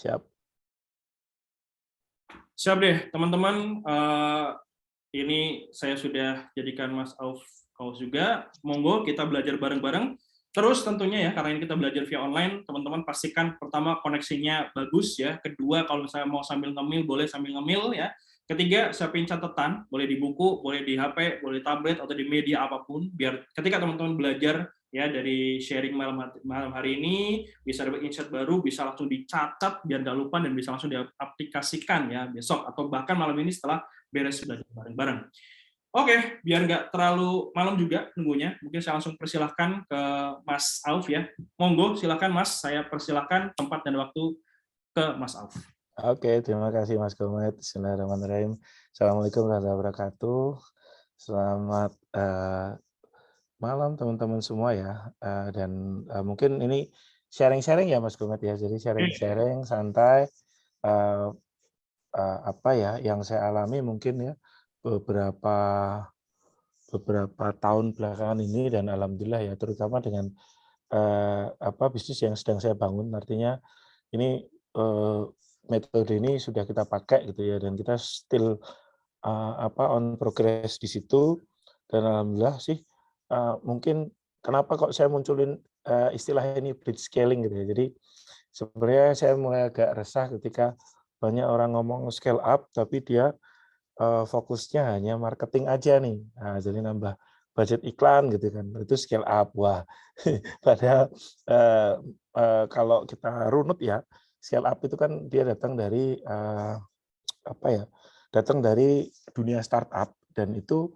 Siap. Siap deh, teman-teman. Ini saya sudah jadikan Mas Auf juga. Monggo kita belajar bareng-bareng. Terus tentunya ya, karena ini kita belajar via online, teman-teman pastikan pertama koneksinya bagus ya. Kedua, kalau misalnya mau sambil ngemil, boleh sambil ngemil ya. Ketiga, siapin catatan, boleh di buku, boleh di HP, boleh di tablet, atau di media apapun, biar ketika teman-teman belajar ya dari sharing malam hari ini, bisa dapat insight baru, bisa langsung dicatat biar nggak lupa, dan bisa langsung diaplikasikan ya besok, atau bahkan malam ini setelah beres belajar bareng-bareng. Oke, biar nggak terlalu malam juga nunggunya, mungkin saya langsung persilahkan ke Mas Auf ya. Monggo, silakan Mas, saya persilahkan tempat dan waktu ke Mas Auf. Oke, terima kasih Mas Gomet. Bismillahirrahmanirrahim. Assalamualaikum warahmatullahi wabarakatuh. Selamat malam teman-teman semua ya. Dan mungkin ini sharing-sharing ya Mas Gomet ya. Jadi sharing-sharing santai. Apa ya yang saya alami mungkin ya beberapa tahun belakangan ini, dan alhamdulillah ya, terutama dengan bisnis yang sedang saya bangun. Artinya ini metode ini sudah kita pakai gitu ya, dan kita still on progress di situ. Dan alhamdulillah sih, mungkin kenapa kok saya munculin istilah ini blitz scaling gitu ya. Jadi sebenarnya saya mulai agak resah ketika banyak orang ngomong scale up tapi dia fokusnya hanya marketing aja nih. Nah, jadi nambah budget iklan gitu kan, itu scale up. Wah, padahal kalau kita runut ya, scale up itu kan dia datang dari datang dari dunia startup, dan itu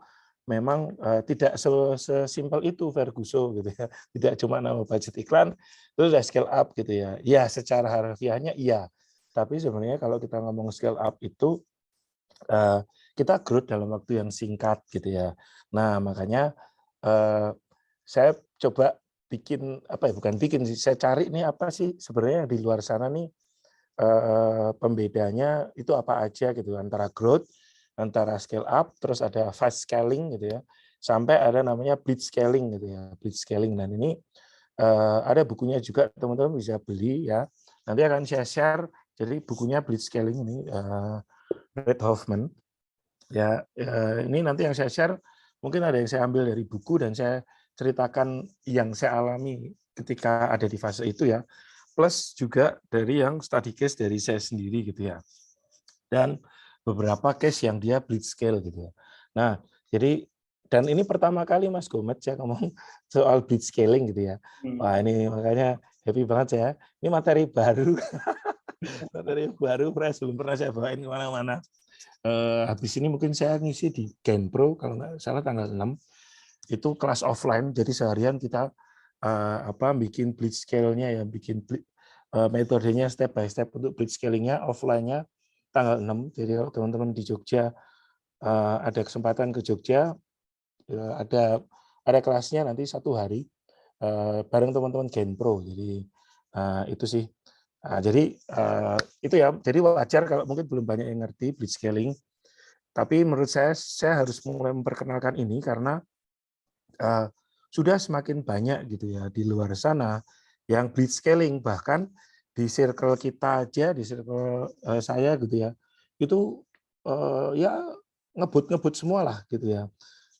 memang tidak sesimpel itu Ferguson gitu ya. Tidak cuma nama budget iklan terus udah scale up gitu ya. Ya, secara harfiahnya iya. Tapi sebenarnya kalau kita ngomong scale up itu kita growth dalam waktu yang singkat gitu ya. Nah, makanya saya coba bikin bukan bikin sih, saya cari nih apa sih sebenarnya di luar sana nih pembedanya itu apa aja gitu, antara growth, antara scale up, terus ada fast scaling gitu ya, sampai ada namanya blitz scaling gitu ya, blitz scaling. Dan ini ada bukunya juga, teman-teman bisa beli ya. Nanti akan saya share. Jadi bukunya blitz scaling ini Reid Hoffman. Ya, ini nanti yang saya share mungkin ada yang saya ambil dari buku dan saya ceritakan yang saya alami ketika ada di fase itu ya, plus juga dari yang study case dari saya sendiri gitu ya, dan beberapa case yang dia blitz scale gitu ya. Nah, jadi dan ini pertama kali Mas Gomet saya ngomong soal blitz scaling gitu ya. Wah, ini makanya happy banget saya. Ini materi baru, materi baru, fresh, belum pernah saya bawain kemana-mana. Habis ini mungkin saya ngisi di Genpro kalau nggak salah tanggal 6, itu kelas offline, jadi seharian kita bikin blitz scale-nya ya, bikin metodenya step by step untuk blitz scaling-nya, offline-nya tanggal 6. Jadi kalau teman-teman di Jogja ada kesempatan ke Jogja, ada kelasnya nanti 1 hari bareng teman-teman Genpro. Jadi itu sih. Jadi itu ya, jadi wajar kalau mungkin belum banyak yang ngerti blitz scaling. Tapi menurut saya harus mulai memperkenalkan ini karena sudah semakin banyak gitu ya di luar sana yang blitz scaling. Bahkan di circle kita aja, di circle saya gitu ya, itu ya ngebut semua lah gitu ya.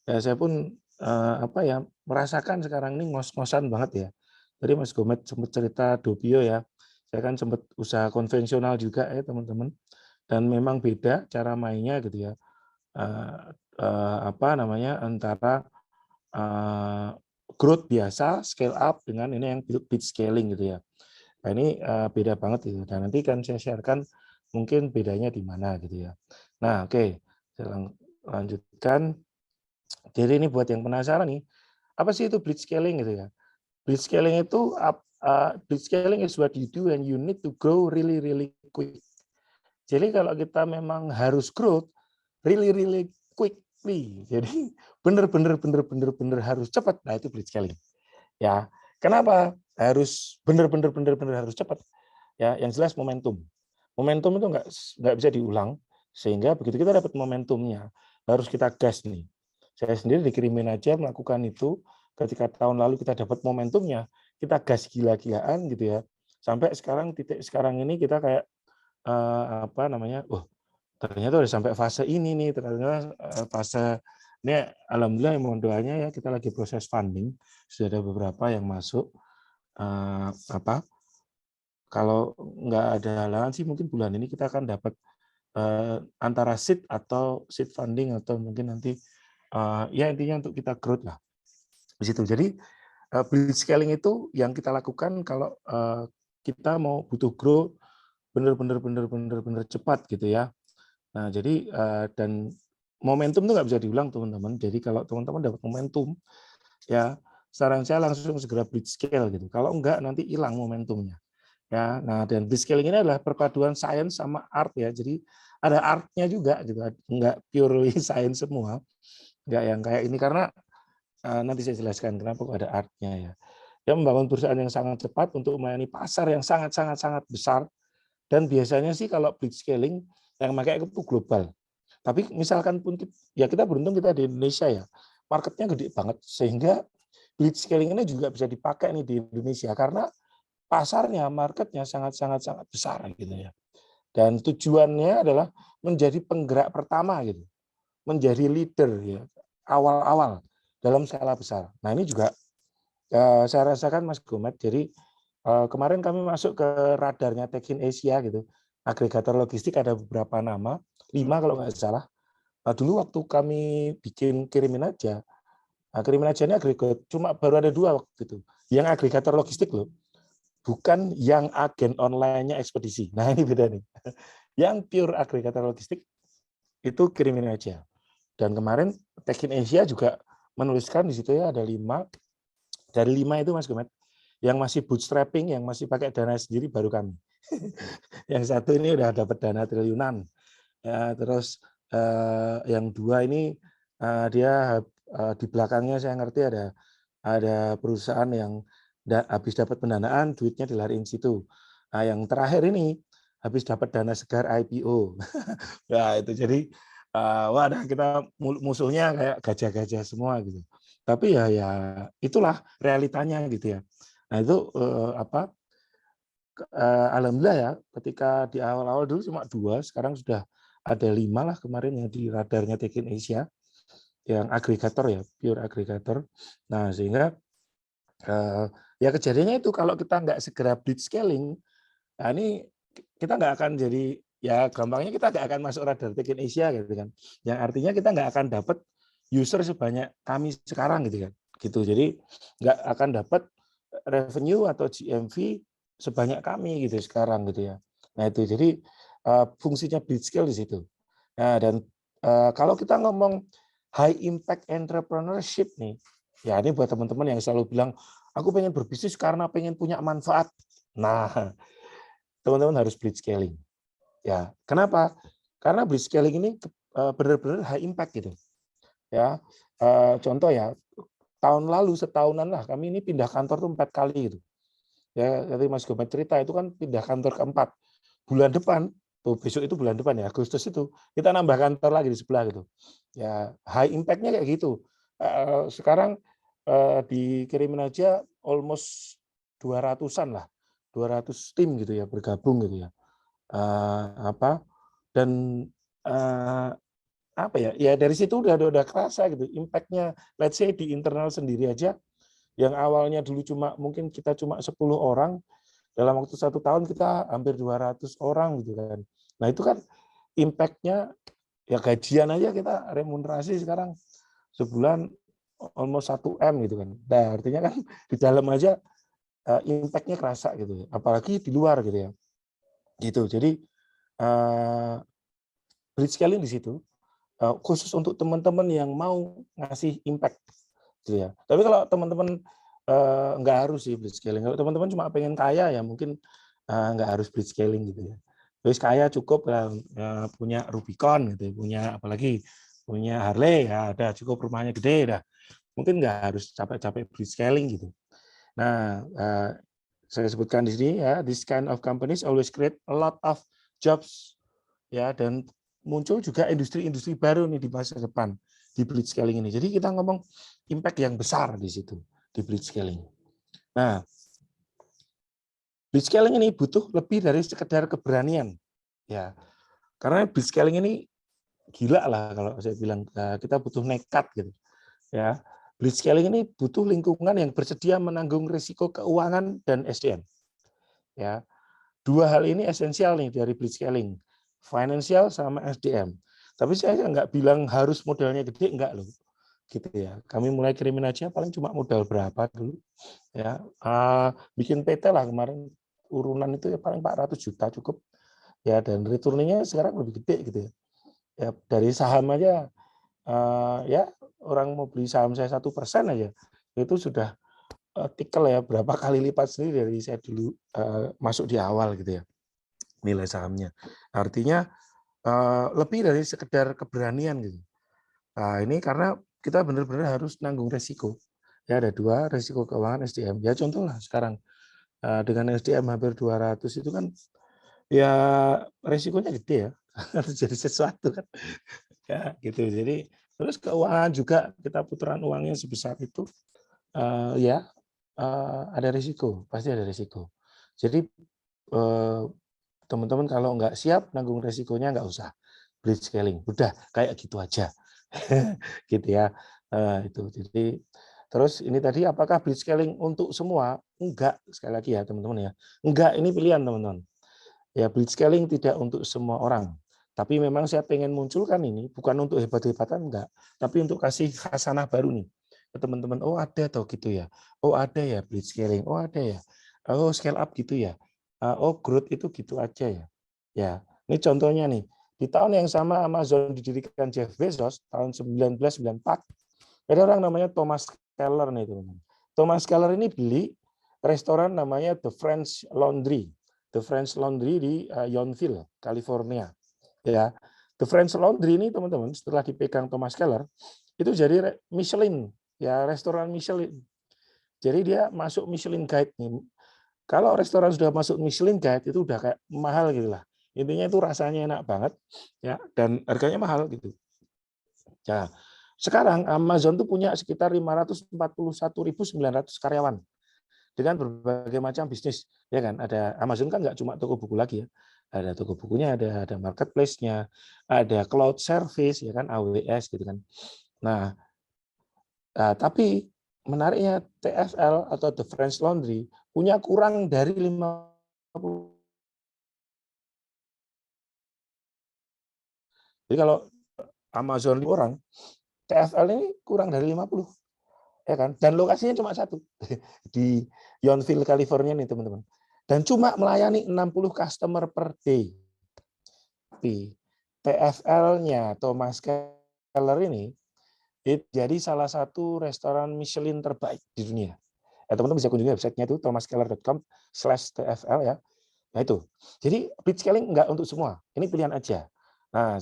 Ya saya pun merasakan sekarang ini ngos-ngosan banget ya. Tadi Mas Gomet sempat cerita Dobio ya, saya kan sempat usaha konvensional juga ya teman-teman, dan memang beda cara mainnya gitu ya. Antara growth biasa, scale up, dengan ini yang blitz scaling gitu ya. Nah, ini beda banget gitu. Dan nanti kan saya sharekan mungkin bedanya di mana gitu ya. Nah, oke, saya lanjutkan. Jadi ini buat yang penasaran nih, apa sih itu blitz scaling gitu ya? Blitz scaling itu blitz scaling is what you do and you need to grow really really quick. Jadi kalau kita memang harus growth really really quickly, jadi bener harus cepat. Nah, itu blitz scaling. Ya, kenapa harus bener harus cepat? Ya, yang jelas momentum. Momentum itu nggak bisa diulang, sehingga begitu kita dapat momentumnya, harus kita gas nih. Saya sendiri dikirimin aja melakukan itu, ketika tahun lalu kita dapat momentumnya, kita gas gila-gilaan gitu ya. Sampai titik sekarang ini kita kayak apa namanya, ternyata udah sampai fase ini nih, ternyata fase ini alhamdulillah mohon doanya ya, kita lagi proses funding, sudah ada beberapa yang masuk. Apa kalau nggak ada halangan sih mungkin bulan ini kita akan dapat antara seed atau seed funding atau mungkin nanti ya intinya untuk kita growth lah di situ. Jadi blitz scaling itu yang kita lakukan kalau kita mau butuh grow benar-benar cepat gitu ya. Nah jadi dan momentum itu nggak bisa diulang teman-teman. Jadi kalau teman-teman dapat momentum ya saran saya langsung segera blitz scale gitu. Kalau enggak nanti hilang momentumnya. Ya, nah dan blitz scaling ini adalah perpaduan sains sama art ya. Jadi ada artnya juga gitu, enggak purely sains semua. Enggak yang kayak ini karena nanti saya jelaskan kenapa kok ada artnya ya. Dia membangun perusahaan yang sangat cepat untuk melayani pasar yang sangat besar dan biasanya sih kalau blitz scaling yang pakai itu global. Tapi misalkan pun ya kita beruntung kita di Indonesia ya. Marketnya gede banget sehingga blitz scaling ini juga bisa dipakai nih di Indonesia karena pasarnya, marketnya sangat besar gitu ya. Dan tujuannya adalah menjadi penggerak pertama gitu, menjadi leader ya, awal-awal dalam skala besar. Nah ini juga saya rasakan Mas Gomet. Jadi kemarin kami masuk ke radarnya Tekin Asia gitu, agregator logistik ada beberapa nama, 5 kalau nggak salah. Nah, dulu waktu kami bikin kirimin aja ini agregator cuma baru ada 2 waktu itu, yang agregator logistik loh. Bukan yang agen online-nya ekspedisi. Nah ini beda nih. Yang pure agregator logistik itu kirimin aja. Dan kemarin Tekin Asia juga menuliskan di situ ya ada 5. Dari 5 itu Mas Gomet, yang masih bootstrapping, yang masih pakai dana sendiri baru kami. Yang satu ini udah dapat dana triliunan. Ya, terus yang 2 ini dia di belakangnya saya ngerti ada perusahaan yang habis dapat pendanaan, duitnya dilariin situ. Nah, yang terakhir ini habis dapat dana segar IPO. Ya itu jadi wadah kita musuhnya kayak gajah-gajah semua gitu. Tapi ya itulah realitanya gitu ya. Nah itu alhamdulillah ya ketika di awal-awal dulu cuma 2, sekarang sudah ada 5 lah kemarin yang di radarnya Tekin Asia yang agregator ya, pure agregator. Nah sehingga ya kejadiannya itu kalau kita nggak segera blitz scaling, nah ini kita nggak akan jadi ya gampangnya kita nggak akan masuk radar Tekin Asia gitu kan. Yang artinya kita nggak akan dapat user sebanyak kami sekarang gitu kan. Gitu. Jadi nggak akan dapat revenue atau GMV sebanyak kami gitu sekarang gitu ya. Nah itu jadi fungsinya blitz scale di situ. Nah dan kalau kita ngomong high impact entrepreneurship nih, ya ini buat teman-teman yang selalu bilang aku pengen berbisnis karena pengen punya manfaat. Nah, teman-teman harus blitz scaling. Ya, kenapa? Karena blitz scaling ini benar-benar high impact gitu. Ya, contoh ya, tahun lalu setahunan lah kami ini pindah kantor tuh 4 kali gitu. Ya, tadi Mas Gomet cerita itu kan pindah kantor keempat. Bulan depan, tuh besok itu bulan depan ya, Agustus itu kita nambah kantor lagi di sebelah gitu. Ya, high impact-nya kayak gitu. Sekarang dikirimin aja almost 200-an lah. 200 tim gitu ya bergabung gitu ya. Apa dan apa ya? Ya dari situ udah kerasa gitu impact-nya. Let's say di internal sendiri aja yang awalnya dulu mungkin kita cuma 10 orang, dalam waktu 1 tahun kita hampir 200 orang gitu kan. Nah itu kan impact-nya ya gajian aja kita remunerasi sekarang sebulan almost 1 M gitu kan. Nah artinya kan di dalam aja impact-nya kerasa gitu. Apalagi di luar gitu ya. Gitu. Jadi blitz scaling di situ khusus untuk teman-teman yang mau ngasih impact gitu ya. Tapi kalau teman-teman nggak harus sih blitz scaling. Kalau teman-teman cuma pengen kaya ya mungkin nggak harus blitz scaling gitu ya. Terus kaya cukup punya Rubicon gitu, punya apalagi punya Harley ya ada cukup rumahnya gede dah. Mungkin nggak harus capek-capek blitz scaling gitu. Nah, saya sebutkan di sini ya, this kind of companies always create a lot of jobs ya dan muncul juga industri-industri baru nih di masa depan di blitz scaling ini. Jadi kita ngomong impact yang besar di situ di blitz scaling. Nah, blitz scaling ini butuh lebih dari sekedar keberanian. Ya, karena blitzscaling ini gila lah kalau saya bilang, kita butuh nekat gitu. Ya, blitzscaling ini butuh lingkungan yang bersedia menanggung risiko keuangan dan SDM. Ya, dua hal ini esensial nih dari blitzscaling, financial sama SDM. Tapi saya nggak bilang harus modalnya gede, enggak loh. Gitu ya. Kami mulai kirimin aja paling cuma modal berapa dulu. Ya, bikin PT lah kemarin urunan itu ya paling 400 juta cukup. Ya, dan returnnya sekarang lebih gede gitu ya. Ya, dari saham aja ya orang mau beli saham saya 1% aja itu sudah tikel ya berapa kali lipat sendiri dari saya dulu masuk di awal gitu ya nilai sahamnya. Artinya lebih dari sekedar keberanian gitu. Nah, ini karena kita benar-benar harus nanggung resiko. Ya ada dua, resiko keuangan SDM. Ya contoh lah sekarang dengan SDM hampir 200 itu kan ya resikonya gede ya. Harus jadi sesuatu kan. Ya gitu. Jadi terus keuangan juga kita putaran uangnya sebesar itu ya ada risiko, pasti ada risiko. Jadi teman-teman kalau nggak siap nanggung resikonya nggak usah blitzscaling, udah kayak gitu aja, gitu ya. Itu jadi terus ini tadi apakah blitzscaling untuk semua? Enggak, sekali lagi ya teman-teman ya, enggak, ini pilihan teman-teman. Ya blitzscaling tidak untuk semua orang, tapi memang saya pengen munculkan ini bukan untuk hebat-hebatan enggak, tapi untuk kasih khasanah baru nih ke teman-teman. Oh ada tau gitu ya, oh ada ya blitzscaling, oh ada ya, oh scale up gitu ya, oh growth itu gitu aja ya. Ya, ini contohnya nih di tahun yang sama Amazon didirikan Jeff Bezos tahun 1994. Ada orang namanya Thomas Keller nih teman-teman. Thomas Keller ini beli restoran namanya The French Laundry. The French Laundry di Yountville, California. Ya, The French Laundry ini teman-teman setelah dipegang Thomas Keller itu jadi Michelin, ya restoran Michelin. Jadi dia masuk Michelin Guide nih. Kalau restoran sudah masuk Michelin Guide itu udah kayak mahal gitu lah. Intinya itu rasanya enak banget ya dan harganya mahal gitu. Nah, sekarang Amazon tuh punya sekitar 541.900 karyawan dengan berbagai macam bisnis, ya kan? Ada Amazon kan nggak cuma toko buku lagi ya, ada toko bukunya, ada marketplace-nya, ada cloud service, ya kan, AWS gitu kan. Nah, tapi menariknya TFL atau The French Laundry punya kurang dari 50. Jadi kalau Amazon orang, TFL ini kurang dari 50. Ya kan? Dan lokasinya cuma satu di Yountville, California nih teman-teman. Dan cuma melayani 60 customer per day. Tapi TFL-nya Thomas Keller ini jadi salah satu restoran Michelin terbaik di dunia. Ya, teman-teman bisa kunjungi websitenya itu thomaskeller.com/TFL ya. Nah itu. Jadi blitzscaling enggak untuk semua. Ini pilihan aja. Nah,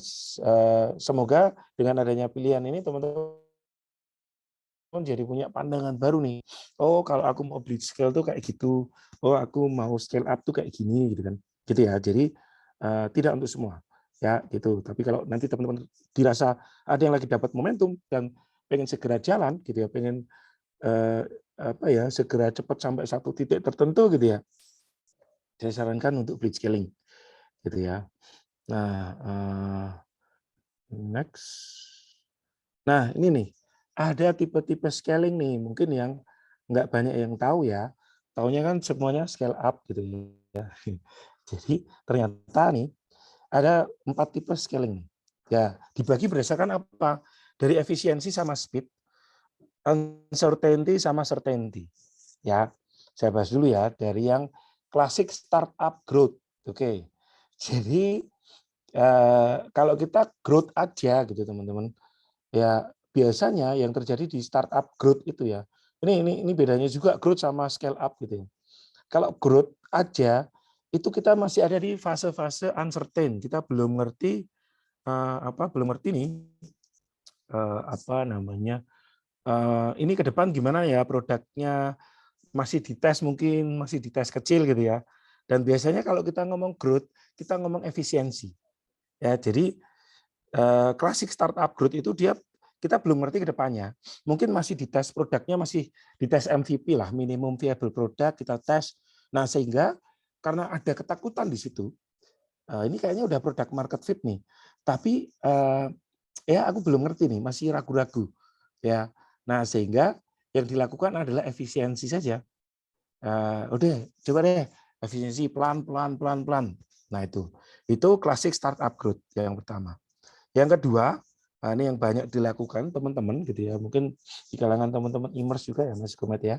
semoga dengan adanya pilihan ini teman-teman jadi punya pandangan baru nih. Oh, kalau aku mau blitzscale tuh kayak gitu. Oh, aku mau scale up tuh kayak gini gitu kan. Gitu ya. Jadi tidak untuk semua. Ya, gitu. Tapi kalau nanti teman-teman dirasa ada yang lagi dapat momentum dan pengen segera jalan gitu ya, pengen apa ya, segera cepat sampai satu titik tertentu gitu ya. Saya sarankan untuk blitzscaling gitu ya. Nah, next. Nah, ini nih, ada tipe-tipe scaling nih, mungkin yang nggak banyak yang tahu ya. Taunya kan semuanya scale up gitu ya. Jadi ternyata nih ada 4 tipe scaling. Ya, dibagi berdasarkan apa? Dari efisiensi sama speed, uncertainty sama certainty. Ya, saya bahas dulu ya dari yang klasik startup growth. Oke. Jadi kalau kita growth aja gitu teman-teman, ya biasanya yang terjadi di startup growth itu ya. Ini bedanya juga growth sama scale up gitu ya. Kalau growth aja itu kita masih ada di fase-fase uncertain. Kita belum ngerti belum ngerti nih apa namanya ini ke depan gimana ya produknya, masih dites mungkin masih dites kecil gitu ya. Dan biasanya kalau kita ngomong growth kita ngomong efisiensi ya. Jadi klasik startup growth itu dia kita belum ngerti ke depannya. Mungkin masih dites produknya, masih dites MVP lah, minimum viable product kita tes. Nah, sehingga karena ada ketakutan di situ, ini kayaknya udah product market fit nih. Tapi ya aku belum ngerti nih, masih ragu-ragu. Ya. Nah, sehingga yang dilakukan adalah efisiensi saja. Udah, coba deh efisiensi pelan-pelan. Nah, itu klasik startup growth yang pertama. Yang kedua, ini yang banyak dilakukan teman-teman gitu ya, mungkin di kalangan teman-teman Immerse juga ya Mas Gomet ya,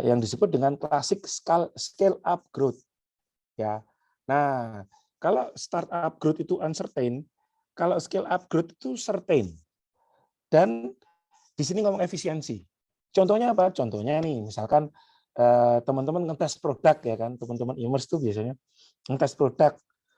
yang disebut dengan klasik scale up growth ya. Nah, kalau startup growth itu uncertain, kalau scale up growth itu certain. Dan di sini ngomong efisiensi. Contohnya apa? Contohnya nih, misalkan teman-teman ngetes produk ya kan, teman-teman Immerse tuh biasanya ngetes produk.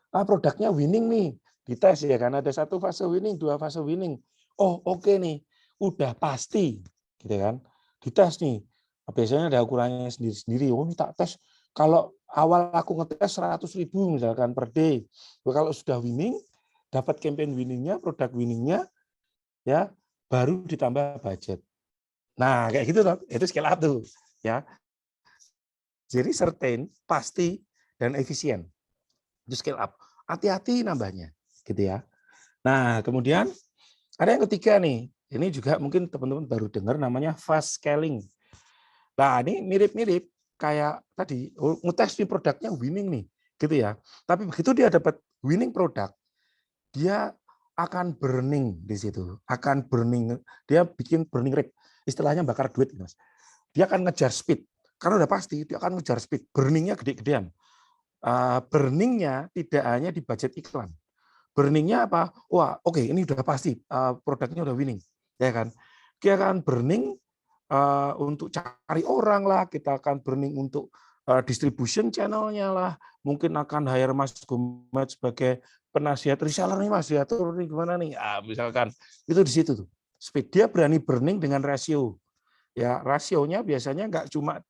Produknya winning nih, dites ya kan, ada satu fase winning, dua fase winning. Oh, oke nih, udah pasti gitu kan. Dites nih. Biasanya ada ukurannya sendiri-sendiri. Oh, ini tak tes kalau awal aku ngetes 100.000 misalkan per day. Kalau sudah winning, dapat campaign winningnya, produk winningnya, ya baru ditambah budget. Nah, kayak gitu loh. Itu scale up tuh, ya. Jadi certain, pasti dan efisien. Itu scale up. Hati-hati nambahnya, gitu ya. Nah, kemudian ada yang ketiga nih. Ini juga mungkin teman-teman baru dengar namanya fast scaling. Nah, ini mirip-mirip kayak tadi, ngetes nih produknya winning nih, gitu ya. Tapi begitu dia dapat winning produk, dia akan burning di situ, akan burning, dia bikin burning rate, istilahnya bakar duit, Mas. Dia akan ngejar speed, karena udah pasti dia akan ngejar speed, burningnya gede-gedean. Burningnya tidak hanya di budget iklan, burningnya apa? Wah, oke, ini udah pasti produknya udah winning, ya kan? Dia akan burning untuk cari orang lah, kita akan burning untuk distribution channel-nya lah, mungkin akan hire Mas Gomet sebagai penasihat reseller nih Mas, diatur nih gimana nih, misalkan itu di situ tuh. Speed dia berani burning dengan rasio, ya rasionya biasanya nggak cuma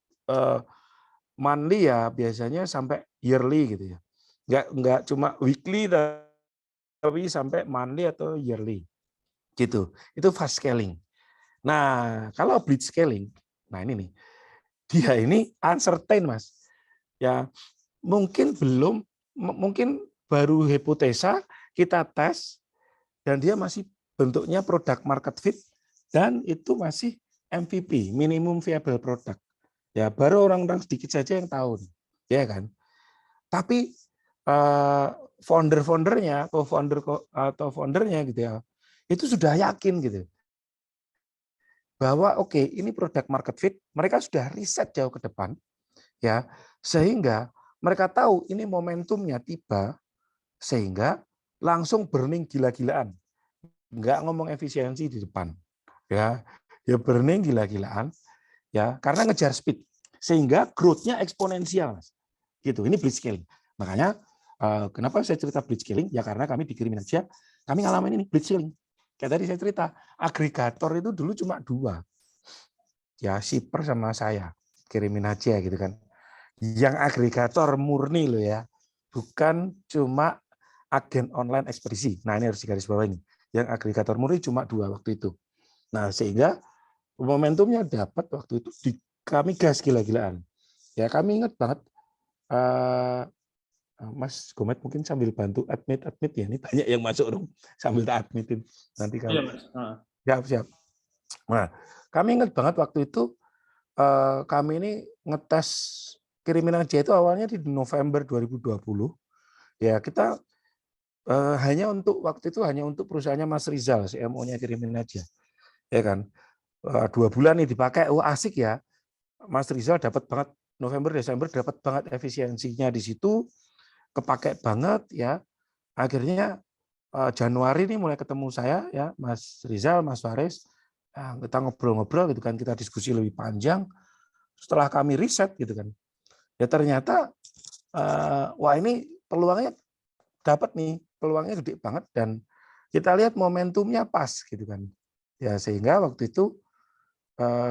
monthly ya, biasanya sampai yearly gitu ya, nggak cuma weekly tapi sampai monthly atau yearly gitu. Itu fast scaling. Nah, kalau blitz scaling, nah ini nih, dia ini uncertain, Mas. Ya, mungkin baru hipotesa, kita tes, dan dia masih bentuknya product market fit, dan itu masih MVP, minimum viable product. Ya, baru orang-orang sedikit saja yang tahu, ya kan. Tapi founder-foundernya, foundernya gitu ya, itu sudah yakin gitu bahwa oke, ini produk market fit, mereka sudah riset jauh ke depan, ya, sehingga mereka tahu ini momentumnya tiba, sehingga langsung burning gila-gilaan, nggak ngomong efisiensi di depan, ya, burning gila-gilaan, ya, karena ngejar speed, sehingga growth-nya eksponensial, Mas. Gitu, ini blitz scaling. Makanya kenapa saya cerita blitz scaling? Ya karena kami di Kriminasia, kami ngalamin ini blitz scaling. Kayak tadi saya cerita, agregator itu dulu cuma 2. Ya, Shipper sama saya. Kirimin aja gitu kan. Yang agregator murni loh ya. Bukan cuma agen online ekspedisi. Nah, ini harus digarisbawahi. Yang agregator murni cuma 2 waktu itu. Nah, sehingga momentumnya dapat waktu itu kami gas gila-gilaan. Ya, kami ingat banget Mas Gomet mungkin sambil bantu admit ya, ini banyak yang masuk room sambil tak admitin nanti kalau. Iya, siap. Nah, kami ingat banget waktu itu kami ini ngetes Kirimin aja itu awalnya di November 2020. Ya, kita waktu itu hanya untuk perusahaannya Mas Rizal, CMO-nya Kirimin aja. Ya kan. 2 bulan nih dipakai, asik ya. Mas Rizal dapat banget November Desember dapat banget efisiensinya di situ. Kepake banget ya. Akhirnya Januari ini mulai ketemu saya ya, Mas Rizal, Mas Faris, kita ngobrol-ngobrol gitu kan, kita diskusi lebih panjang. Setelah kami riset gitu kan, ya ternyata wah ini peluangnya dapat nih, peluangnya gede banget dan kita lihat momentumnya pas gitu kan. Ya sehingga waktu itu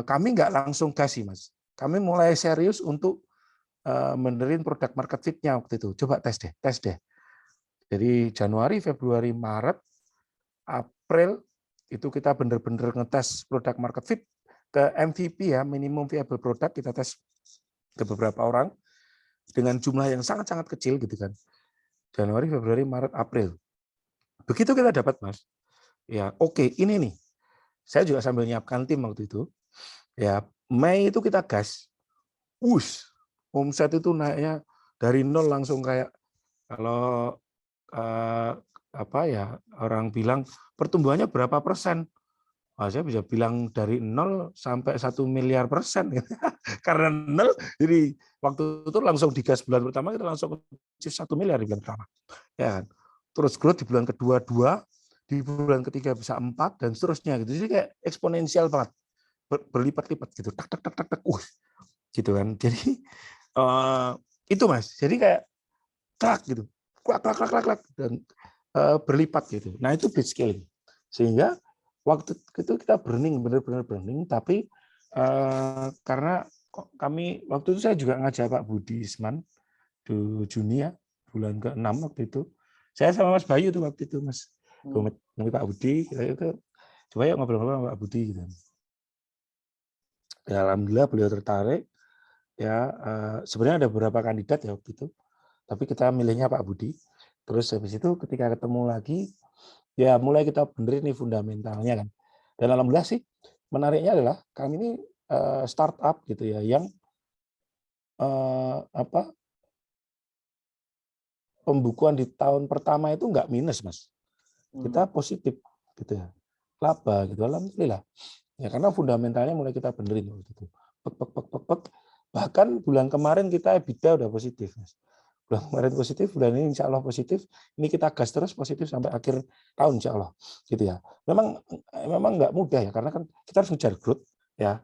kami nggak langsung gas sih Mas. Kami mulai serius untuk benerin produk market fit-nya waktu itu. Coba tes deh. Jadi Januari, Februari, Maret, April itu kita bener-bener ngetes produk market fit ke MVP ya, minimum viable product, kita tes ke beberapa orang dengan jumlah yang sangat-sangat kecil gitu kan. Januari, Februari, Maret, April. Begitu kita dapat, Mas. Ya, oke, ini nih. Saya juga sambil nyiapkan tim waktu itu. Ya, Mei itu kita gas. Omset itu naiknya dari nol langsung kayak kalau apa ya, orang bilang pertumbuhannya berapa persen? Saya bisa bilang dari 0 sampai 1 miliar persen. Karena 0, jadi waktu itu langsung digas bulan pertama, kita langsung 1 miliar di bulan pertama. Ya kan? Terus growth di bulan kedua 2, di bulan ketiga bisa 4, dan seterusnya. Gitu. Jadi kayak eksponensial banget. Berlipat-lipat gitu. Tak, tak, tak, tak, tak. Gitu kan. Jadi itu Mas. Jadi kayak klak gitu. Klak, klak, klak, klak, klak. Dan berlipat gitu. Nah itu blitz scaling. Sehingga waktu itu kita burning, benar-benar burning, tapi karena kami waktu itu saya juga ngajak Pak Budi Isman di Juni ya, bulan ke-6 waktu itu. Saya sama Mas Bayu tuh waktu itu, Mas. Ngomong Pak Budi, itu coba yuk ngobrol-ngobrol sama Pak Budi gitu. Ya alhamdulillah beliau tertarik. Ya sebenarnya ada beberapa kandidat ya waktu itu, tapi kita milihnya Pak Budi. Terus habis itu ketika ketemu lagi, ya mulai kita benerin nih fundamentalnya kan. Dan alhamdulillah sih menariknya adalah kami ini startup gitu ya yang pembukuan di tahun pertama itu nggak minus, Mas. Kita positif gitu ya. Laba gitu, alhamdulillah. Ya karena fundamentalnya mulai kita benerin waktu itu. Bahkan bulan kemarin kita EBITDA udah positif, Mas. Bulan kemarin positif, bulan ini insya Allah positif. Ini kita gas terus positif sampai akhir tahun insya Allah, gitu ya. Memang nggak mudah ya, karena kan kita harus ngejar growth, ya,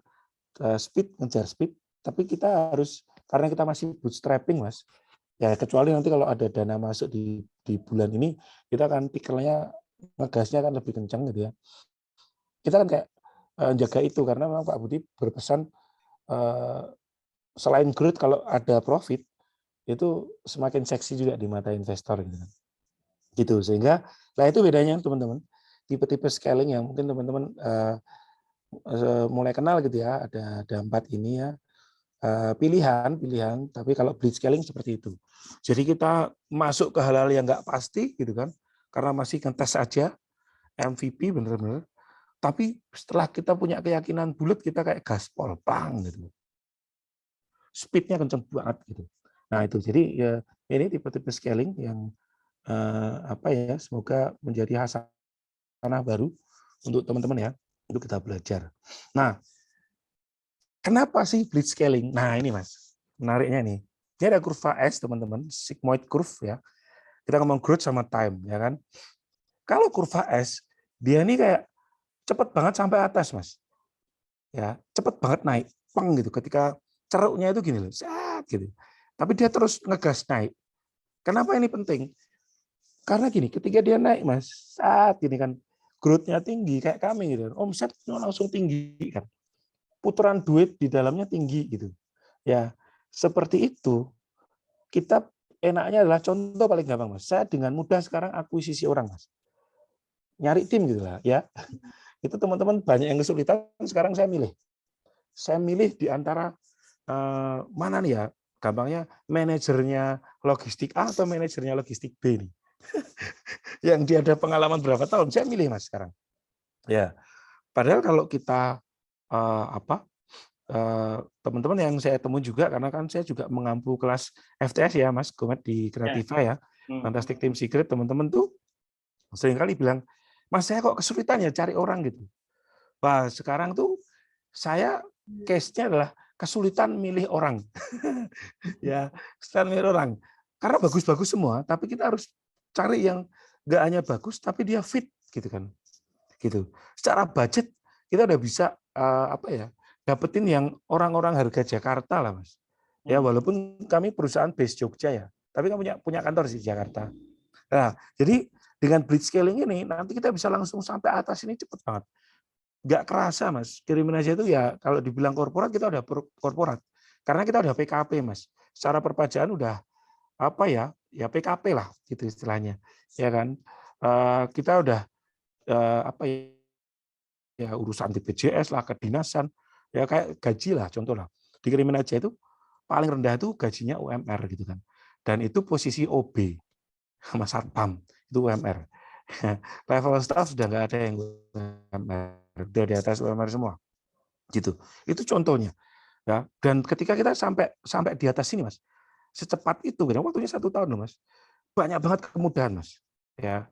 ngejar speed. Tapi kita harus, karena kita masih bootstrapping, Mas. Ya kecuali nanti kalau ada dana masuk di bulan ini, kita kan tikelnya ngegasnya kan lebih kencang gitu ya. Kita kan kayak jaga itu karena memang Pak Budi berpesan selain growth kalau ada profit itu semakin seksi juga di mata investor gitu. Gitu sehingga nah itu bedanya teman-teman. Tipe-tipe scaling yang mungkin teman-teman mulai kenal gitu ya, ada 4 ini ya. Pilihan, tapi kalau blitz scaling seperti itu. Jadi kita masuk ke hal-hal yang nggak pasti gitu kan, karena masih ngetes aja, MVP bener-bener. Tapi setelah kita punya keyakinan bulat, kita kayak gaspol, bang gitu. Speednya kenceng banget gitu. Nah itu, jadi ya ini tipe-tipe scaling yang semoga menjadi hasanah baru untuk teman-teman ya, untuk kita belajar. Nah, kenapa sih blitz scaling? Nah ini Mas, menariknya nih. Ini ada kurva S teman-teman, sigmoid curve ya. Kita ngomong growth sama time ya kan. Kalau kurva S, dia ini kayak cepet banget sampai atas Mas. Ya, cepet banget naik, peng gitu. Ketika ceruknya itu gini loh, set gitu. Tapi dia terus ngegas naik. Kenapa ini penting? Karena gini, ketika dia naik Mas, saat gini kan growth-nya tinggi kayak kami gitu. Omsetnya langsung tinggi kan. Putaran duit di dalamnya tinggi gitu. Ya, seperti itu. Kita enaknya adalah contoh paling gampang, Mas. Saya dengan mudah sekarang akuisisi orang, Mas. Nyari tim gitu lah, ya. Itu teman-teman banyak yang kesulitan, sekarang saya milih. Saya milih di antara mana nih ya? Gampangnya manajernya logistik A atau manajernya logistik B nih. Yang dia ada pengalaman berapa tahun, saya milih Mas sekarang. Ya. Padahal kalau kita teman-teman yang saya temui juga, karena kan saya juga mengampu kelas FTS ya Mas Gomet di Kreativa ya, Fantastic Team Secret, teman-teman tuh seringkali bilang, Mas saya kok kesulitan ya cari orang gitu. Wah sekarang tuh saya case-nya adalah kesulitan milih orang. Ya, kesulitan milih orang. Karena bagus-bagus semua, tapi kita harus cari yang nggak hanya bagus, tapi dia fit gitu kan. Gitu. Secara budget kita udah bisa dapetin yang orang-orang harga Jakarta lah, Mas. Ya, walaupun kami perusahaan base Jogja ya, tapi kami punya kantor di Jakarta. Nah, jadi dengan blitz scaling ini nanti kita bisa langsung sampai atas ini cepet banget. Nggak kerasa, Mas. Kirimin aja itu ya kalau dibilang korporat kita udah korporat. Karena kita udah PKP, Mas. Secara perpajakan udah ya PKP lah gitu istilahnya. Ya kan? Kita udah urusan BPJS lah, kedinasan, ya kayak gaji lah contoh lah. Dikirimin aja itu paling rendah itu gajinya UMR gitu kan. Dan itu posisi OB. sama satpam, itu UMR. Level staff sudah nggak ada yang UMR, udah di atas UMR semua. Gitu. Itu contohnya. Ya. Dan ketika kita sampai di atas sini, Mas, secepat itu, waktunya 1 tahun loh, Mas. Banyak banget kemudahan, Mas. Ya.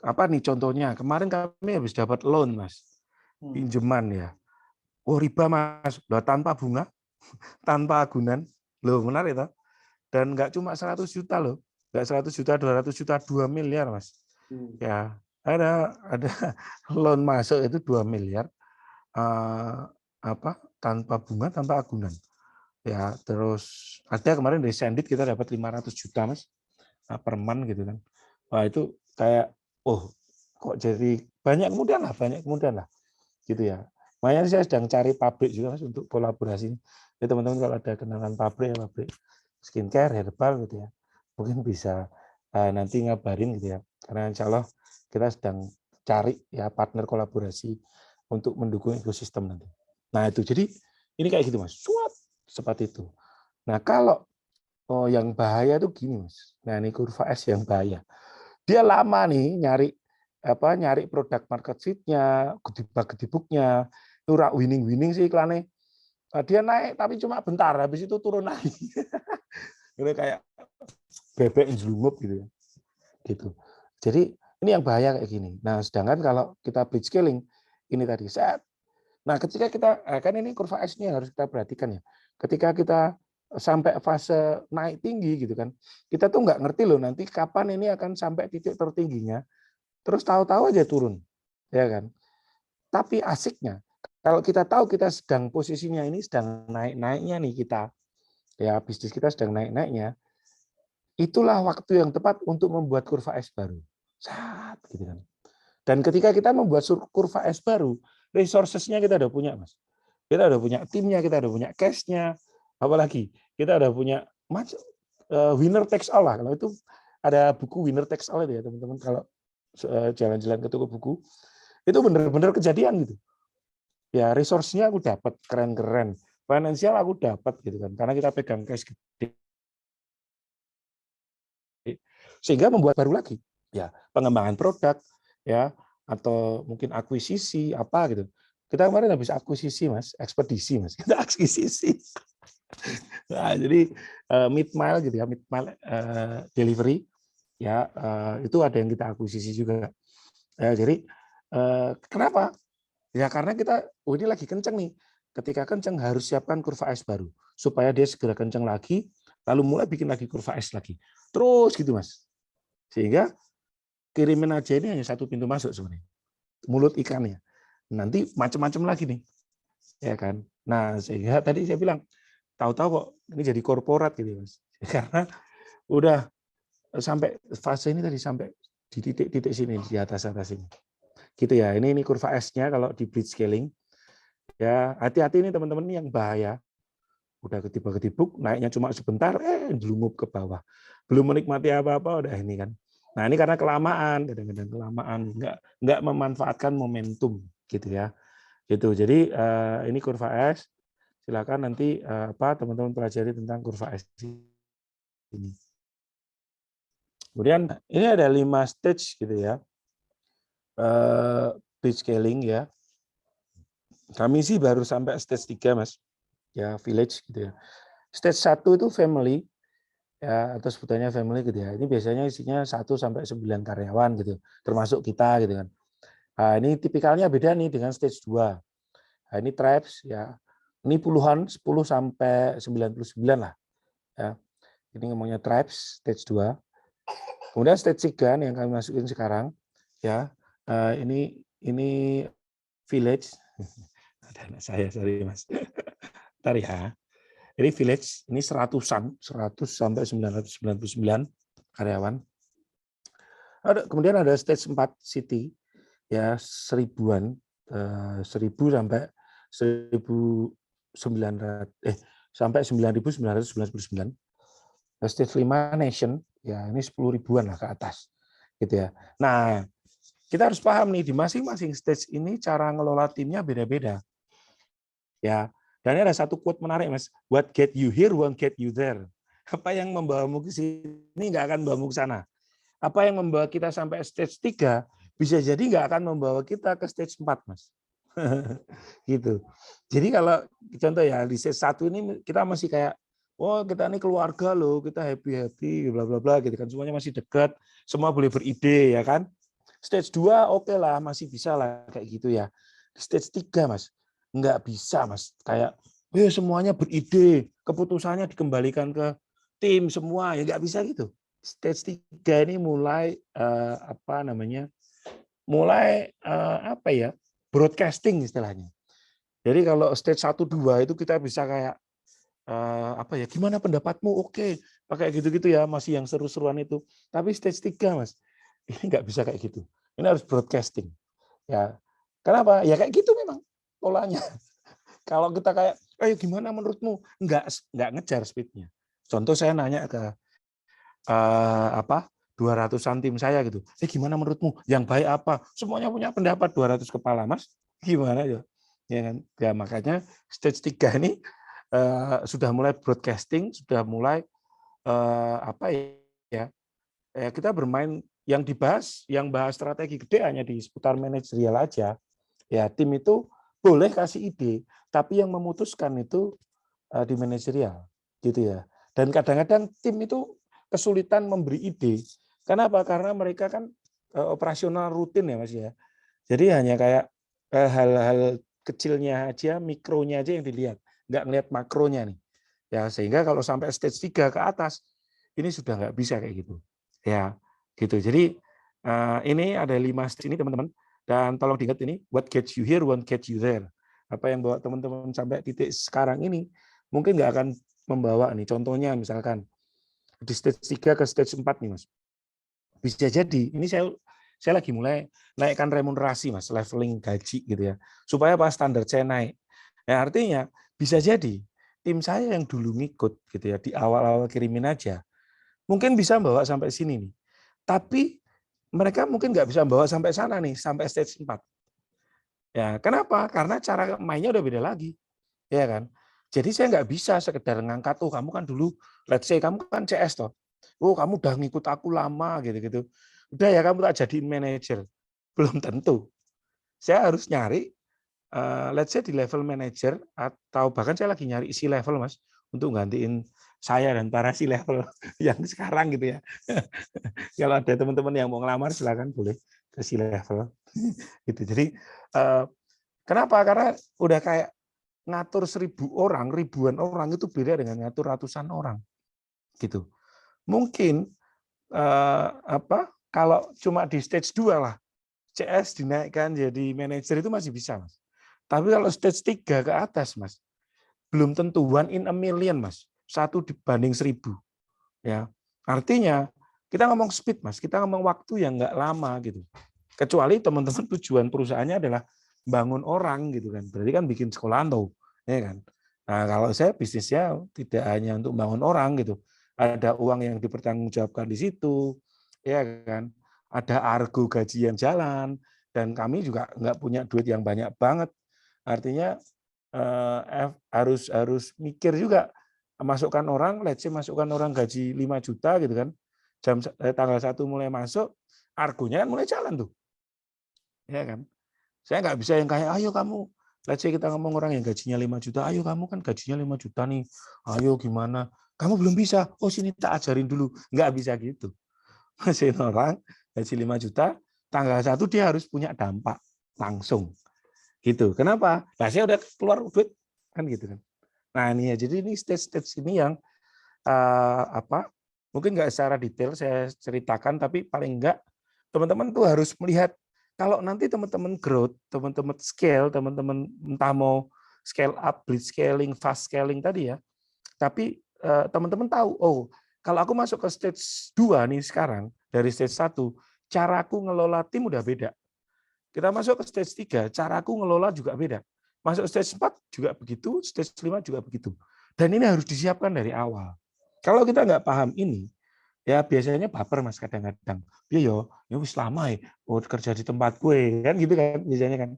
Apa nih contohnya? Kemarin kami habis dapat loan, Mas. Pinjaman ya. Oh, riba, Mas. Loh, tanpa bunga, tanpa agunan. Loh, menarik toh? Dan nggak cuma 100 juta loh. Nggak 100 juta, 200 juta, 2 miliar, Mas. Ya, ada loan masuk itu 2 miliar. Tanpa bunga, tanpa agunan. Ya, terus ada kemarin dari Sandit kita dapat 500 juta, Mas. Per month gitu kan. Wah, itu kayak kok jadi banyak kemudian lah. Gitu ya. Makanya saya sedang cari pabrik juga, Mas, untuk kolaborasi. Ya, teman-teman kalau ada kenalan pabrik skincare, herbal gitu ya. Mungkin bisa nanti ngabarin gitu ya. Karena insya Allah kita sedang cari ya partner kolaborasi untuk mendukung ekosistem nanti. Nah, itu jadi ini kayak gitu, Mas. Seperti itu. Nah, kalau yang bahaya itu gini, Mas. Nah, ini kurva S yang bahaya. Dia lama nih nyari produk market fit-nya, gedibuk-gedibuknya, itu winning sih iklannya. Dia naik tapi cuma bentar, habis itu turun lagi. Itu kayak bebek jelungup gitu ya. Gitu. Jadi ini yang bahaya kayak gini. Nah, sedangkan kalau kita blitz scaling ini tadi set. Nah, ketika kita kan ini kurva S ini harus kita perhatikan ya. Ketika kita sampai fase naik tinggi gitu kan, kita tuh nggak ngerti loh nanti kapan ini akan sampai titik tertingginya, terus tahu-tahu aja turun, ya kan? Tapi asiknya kalau kita tahu kita sedang posisinya ini sedang naik-naiknya nih kita, ya bisnis kita sedang naik-naiknya, itulah waktu yang tepat untuk membuat kurva S baru. Saat gitu kan. Dan ketika kita membuat kurva S baru, resources-nya kita udah punya, Mas. Kita udah punya timnya, kita udah punya cash-nya, apalagi kita udah punya winner takes all lah. Kalau itu ada buku winner takes all itu ya teman-teman. Kalau jalan-jalan ke toko buku, itu benar-benar kejadian gitu. Ya resource-nya aku dapat keren-keren, finansial aku dapat gitu kan, karena kita pegang cash gede. Sehingga membuat baru lagi, ya pengembangan produk, ya atau mungkin akuisisi apa gitu. Kita kemarin habis akuisisi, Mas, ekspedisi, Mas. Kita akuisisi. Nah, jadi mid mile gitu ya, mid mile delivery ya itu ada yang kita akuisisi juga. Ya, jadi kenapa? Ya karena kita ini lagi kenceng nih. Ketika kenceng harus siapkan kurva S baru supaya dia segera kenceng lagi, lalu mulai bikin lagi kurva S lagi. Terus gitu, Mas. Sehingga kirimin aja ini hanya satu pintu masuk sebenarnya. Mulut ikannya. Nanti macam-macam lagi nih. Ya kan? Nah, sehingga tadi saya bilang tahu-tahu kok ini jadi korporat gitu, Mas. Karena udah sampai fase ini tadi sampai di titik-titik sini di atas ini. Gitu ya. Ini kurva S-nya kalau di blitz scaling. Ya, hati-hati ini teman-teman yang bahaya. Udah ketibuk-ketibuk, naiknya cuma sebentar, jelungup ke bawah. Belum menikmati apa-apa udah ini kan. Nah, ini karena kelamaan, kadang-kadang kelamaan, nggak memanfaatkan momentum gitu ya. Gitu. Jadi ini kurva S. Silakan nanti teman-teman pelajari tentang kurva S ini. Kemudian ini ada 5 stage gitu ya. Blitz scaling ya. Kami sih baru sampai stage 3, Mas. Ya, village gitu ya. Stage 1 itu family ya, atau sebutannya family gitu ya. Ini biasanya isinya 1 sampai 9 karyawan gitu, termasuk kita gitu kan. Nah, ini tipikalnya beda nih dengan stage 2. Nah, ini tribes ya. Ini puluhan 10 sampai 99 lah ya. Ini ngomongnya tribes stage 2. Kemudian stage 3 nih yang kami masukin sekarang ya. Ini village. Ada anak saya, sorry Mas. Bentar ya. Jadi village ini 100 sampai 999 karyawan. Kemudian ada stage 4 city ya 1000-an 1000 sampai 1900 sampai 9999. Stage 5 nation ya ini 10 ribuan lah ke atas gitu ya. Nah, kita harus paham nih di masing-masing stage ini cara ngelola timnya beda-beda. Ya, dan ada satu quote menarik, Mas. What get you here won't get you there. Apa yang membawamu ke sini nggak akan membawamu ke sana. Apa yang membawa kita sampai stage 3 bisa jadi nggak akan membawa kita ke stage 4, Mas. Gitu. Jadi kalau contoh ya di stage 1 ini kita masih kayak, oh kita ini keluarga loh, kita happy-happy, bla bla bla gitu kan. Semuanya masih dekat, semua boleh beride ya kan. Stage 2 oke lah, masih bisa lah kayak gitu ya. Di stage 3 Mas, nggak bisa Mas. Kayak semuanya beride, keputusannya dikembalikan ke tim semua, ya nggak bisa gitu. Stage 3 ini mulai mulai broadcasting istilahnya. Jadi kalau stage 1-2 itu kita bisa kayak gimana pendapatmu? Oke, pakai gitu-gitu ya, masih yang seru-seruan itu. Tapi stage 3 Mas, ini nggak bisa kayak gitu. Ini harus broadcasting. Ya. Kenapa? Ya kayak gitu memang polanya. Kalau kita kayak, ayo gimana menurutmu? Nggak ngejar speednya. Contoh saya nanya ke 200-an tim saya gitu. Gimana menurutmu? Yang baik apa? Semuanya punya pendapat 200 kepala, Mas. Gimana ya? Ya kan? Ya makanya stage 3 ini sudah mulai broadcasting, sudah mulai kita bermain yang dibahas, yang bahas strategi gede hanya di seputar manajerial aja. Ya, tim itu boleh kasih ide, tapi yang memutuskan itu di manajerial, gitu ya. Dan kadang-kadang tim itu kesulitan memberi ide. Kenapa? Karena mereka kan operasional rutin ya Mas ya. Jadi hanya kayak hal-hal kecilnya aja, mikronya aja yang dilihat, nggak ngelihat makronya nih. Ya sehingga kalau sampai stage 3 ke atas, ini sudah nggak bisa kayak gitu. Ya, gitu. Jadi ini ada 5 stage ini teman-teman. Dan tolong diingat ini, what gets you here won't get you there. Apa yang bawa teman-teman sampai titik sekarang ini, mungkin nggak akan membawa nih. Contohnya misalkan di stage 3 ke stage 4 nih Mas. Bisa jadi, ini saya lagi mulai naikkan remunerasi Mas, leveling gaji gitu ya. Supaya pas standar saya naik. Ya artinya bisa jadi tim saya yang dulu ngikut gitu ya di awal-awal kirimin aja, mungkin bisa bawa sampai sini nih. Tapi mereka mungkin nggak bisa bawa sampai sana nih, sampai stage 4. Ya, kenapa? Karena cara mainnya udah beda lagi. Ya kan? Jadi saya nggak bisa sekedar ngangkat, oh kamu kan dulu, let's say kamu kan CS toh. Oh kamu udah ngikut aku lama gitu-gitu. Udah ya kamu tak jadiin manajer. Belum tentu. Saya harus nyari, let's say di level manager, atau bahkan saya lagi nyari si level Mas, untuk gantiin saya dan para si level yang sekarang gitu ya. Kalau ada teman-teman yang mau ngelamar silakan boleh ke si level. Gitu. Jadi kenapa? Karena udah kayak ngatur 1.000 orang, ribuan orang itu beda dengan ngatur ratusan orang. Gitu. Mungkin kalau cuma di stage 2 lah, CS dinaikkan jadi manajer itu masih bisa, Mas. Tapi kalau stage 3 ke atas, Mas, belum tentu 1 in a million, Mas. 1 dibanding 1.000. Ya. Artinya, kita ngomong speed, Mas. Kita ngomong waktu yang nggak lama gitu. Kecuali teman-teman tujuan perusahaannya adalah bangun orang gitu kan. Berarti kan bikin sekolahan tuh, ya kan. Nah, kalau saya bisnisnya tidak hanya untuk bangun orang gitu. Ada uang yang dipertanggungjawabkan di situ, ya kan. Ada argo gaji yang jalan, dan kami juga nggak punya duit yang banyak banget. Artinya harus mikir juga, masukkan orang, let's say masukkan orang gaji 5 juta gitu kan. Tanggal 1 mulai masuk, argonya kan mulai jalan tuh. Ya kan? Saya nggak bisa yang kayak, ayo kamu, let's say kita ngomong orang yang gajinya 5 juta, ayo kamu kan gajinya 5 juta nih, ayo gimana? Kamu belum bisa, oh sini tak ajarin dulu. Nggak bisa gitu. Masukin orang gaji 5 juta, tanggal 1 dia harus punya dampak langsung. Gitu. Kenapa? Nah, saya udah keluar duit kan gitu kan. Nah, ini ya, jadi ini stage-stage ini yang mungkin nggak secara detail saya ceritakan, tapi paling enggak teman-teman tuh harus melihat kalau nanti teman-teman growth, teman-teman scale, teman-teman entah mau scale up, blitz scaling, fast scaling tadi ya. Tapi teman-teman tahu, oh, kalau aku masuk ke stage 2 nih sekarang, dari stage 1, caraku ngelola tim udah beda. Kita masuk ke stage 3, caraku ngelola juga beda. Masuk stage 4 juga begitu, stage 5 juga begitu. Dan ini harus disiapkan dari awal. Kalau kita nggak paham ini, ya biasanya baper Mas kadang-kadang. Iya ya wis lama ya, kerja di tempat gue kan gitu kan biasanya kan.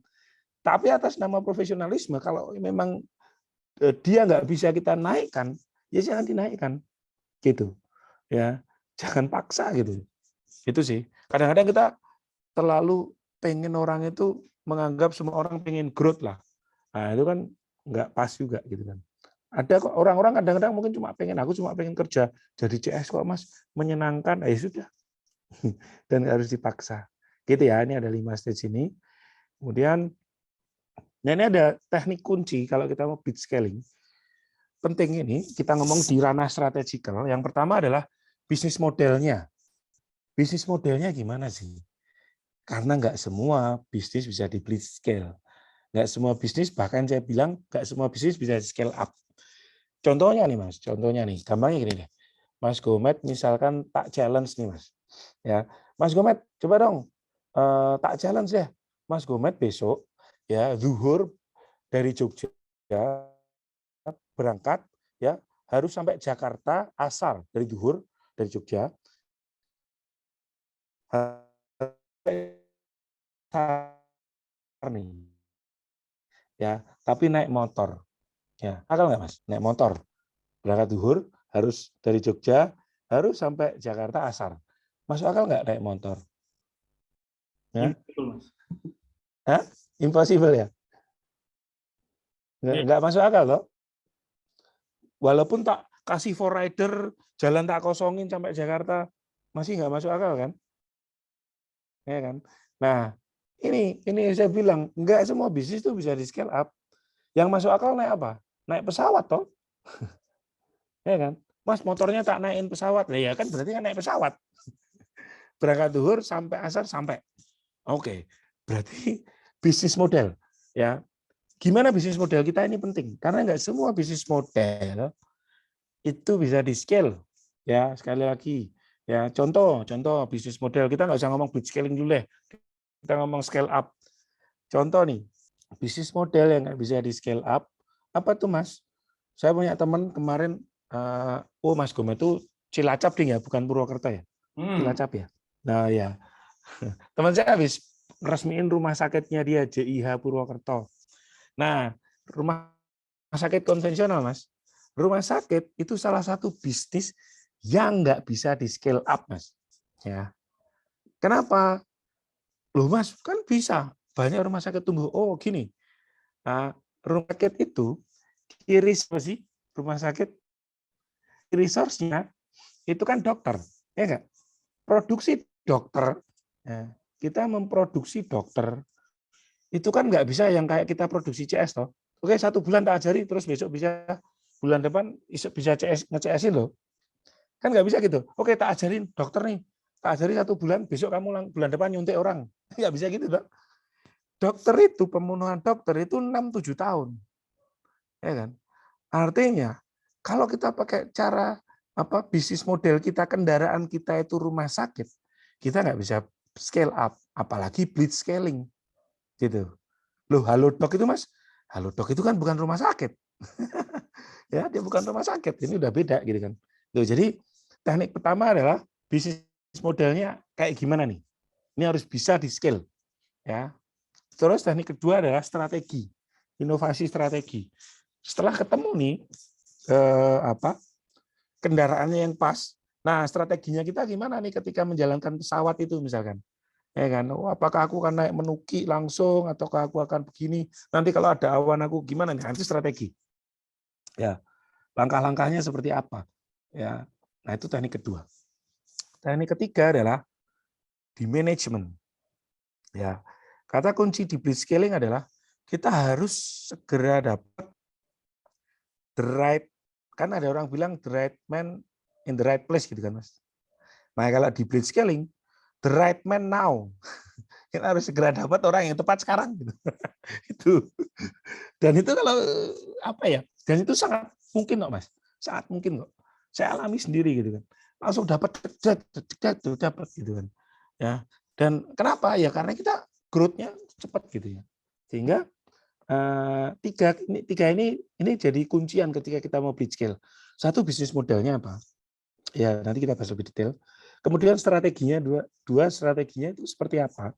Tapi atas nama profesionalisme, kalau memang dia nggak bisa kita naikkan, ya jangan dinaikkan gitu. Ya, jangan paksa gitu. Itu sih. Kadang-kadang kita terlalu pengen orang itu menganggap semua orang pengen growth lah. Nah, itu kan nggak pas juga gitu kan. Ada kok orang-orang kadang-kadang mungkin aku cuma pengen kerja jadi CS kok Mas, menyenangkan. Ya sudah. Dan harus dipaksa. Gitu ya, ini ada 5 stage ini. Kemudian nah ini ada teknik kunci kalau kita mau bid scaling. Penting ini kita ngomong di ranah strategikal. Yang pertama adalah bisnis modelnya. Bisnis modelnya gimana sih? Karena nggak semua bisnis bisa di blitz scale. Nggak semua bisnis, bahkan saya bilang nggak semua bisnis bisa scale up. Contohnya nih Mas, gampangnya gini deh. Mas Gomet misalkan tak challenge nih Mas. Ya, Mas Gomet, coba dong tak challenge ya. Mas Gomet besok ya zuhur dari Jogja berangkat ya harus sampai Jakarta asar dari zuhur dari Jogja nih ya, tapi naik motor. Ya, akal nggak Mas? Naik motor. Berangkat zuhur, harus dari Jogja, harus sampai Jakarta asar. Masuk akal nggak naik motor? Ya? Betul, Mas. Hah? Impossible ya? Ya. Nggak masuk akal loh. Walaupun tak kasih for rider, jalan tak kosongin sampai Jakarta, masih nggak masuk akal kan? Ya kan? Nah, ini saya bilang, nggak semua bisnis itu bisa di scale up. Yang masuk akal naik apa? Naik pesawat toh. Ya kan? Mas motornya tak naikin pesawat. Lah ya kan berarti kan naik pesawat. Berangkat zuhur sampai asar sampai. Oke. Berarti bisnis model ya. Gimana bisnis model kita ini penting karena nggak semua bisnis model itu bisa di scale. Ya, sekali lagi. Ya, contoh bisnis model kita nggak usah ngomong blitz scaling dulu deh. Kita ngomong scale up. Contoh nih, bisnis model yang nggak bisa di scale up, apa tuh Mas? Saya punya teman kemarin, Mas Gome itu Cilacap ding ya, bukan Purwokerto ya? Cilacap ya? Nah ya, teman saya habis resmiin rumah sakitnya dia, JIH Purwokerto. Nah, rumah sakit konvensional Mas, rumah sakit itu salah satu bisnis yang nggak bisa di scale up Mas. Ya. Kenapa? Loh Mas, kan bisa. Banyak rumah sakit tumbuh. Oh gini, rumah sakit itu apa sih rumah sakit resource-nya itu kan dokter, ya enggak? Produksi dokter, ya, kita memproduksi dokter itu kan nggak bisa yang kayak kita produksi CS toh. Oke 1 bulan tak ajari terus besok bisa bulan depan bisa CS nge-CS-in loh. Kan nggak bisa gitu. Oke tak ajarin dokter nih, tak ajari 1 bulan besok kamu bulan depan nyuntik orang. Nggak bisa gitu toh. Dokter itu pembunuhan dokter itu 6-7 tahun. Ya kan? Artinya, kalau kita pakai cara bisnis model kita, kendaraan kita itu rumah sakit, kita nggak bisa scale up, apalagi blitz scaling. Gitu. Loh, Halodoc itu Mas, Halodoc itu kan bukan rumah sakit. Ya, dia bukan rumah sakit. Ini udah beda gitu kan. Loh, jadi teknik pertama adalah bisnis modelnya kayak gimana nih? Ini harus bisa di scale. Ya. Terus teknik kedua adalah strategi, inovasi strategi. Setelah ketemu nih kendaraannya yang pas. Nah, strateginya kita gimana nih ketika menjalankan pesawat itu misalkan. Ya kan? Oh, apakah aku akan naik menuki langsung ataukah aku akan begini? Nanti kalau ada awan aku gimana nih? Itu strategi. Ya. Langkah-langkahnya seperti apa? Ya. Nah, itu teknik kedua. Teknik ketiga adalah di manajemen. Ya. Kata kunci di blitz scaling adalah kita harus segera dapat the right, kan ada orang bilang the right man in the right place gitu kan Mas. Nah kalau di blitz scaling, the right man now. Kita harus segera dapat orang yang tepat sekarang gitu. Itu. Dan itu kalau dan itu sangat mungkin kok Mas. Sangat mungkin kok. Saya alami sendiri gitu kan. Langsung dapat gitu kan. Ya. Dan kenapa? Ya karena kita growth-nya cepat gitu ya. Sehingga tiga ini jadi kuncian ketika kita mau blitz scale. Satu, bisnis modelnya apa? Ya nanti kita bahas lebih detail. Kemudian strateginya dua strateginya itu seperti apa?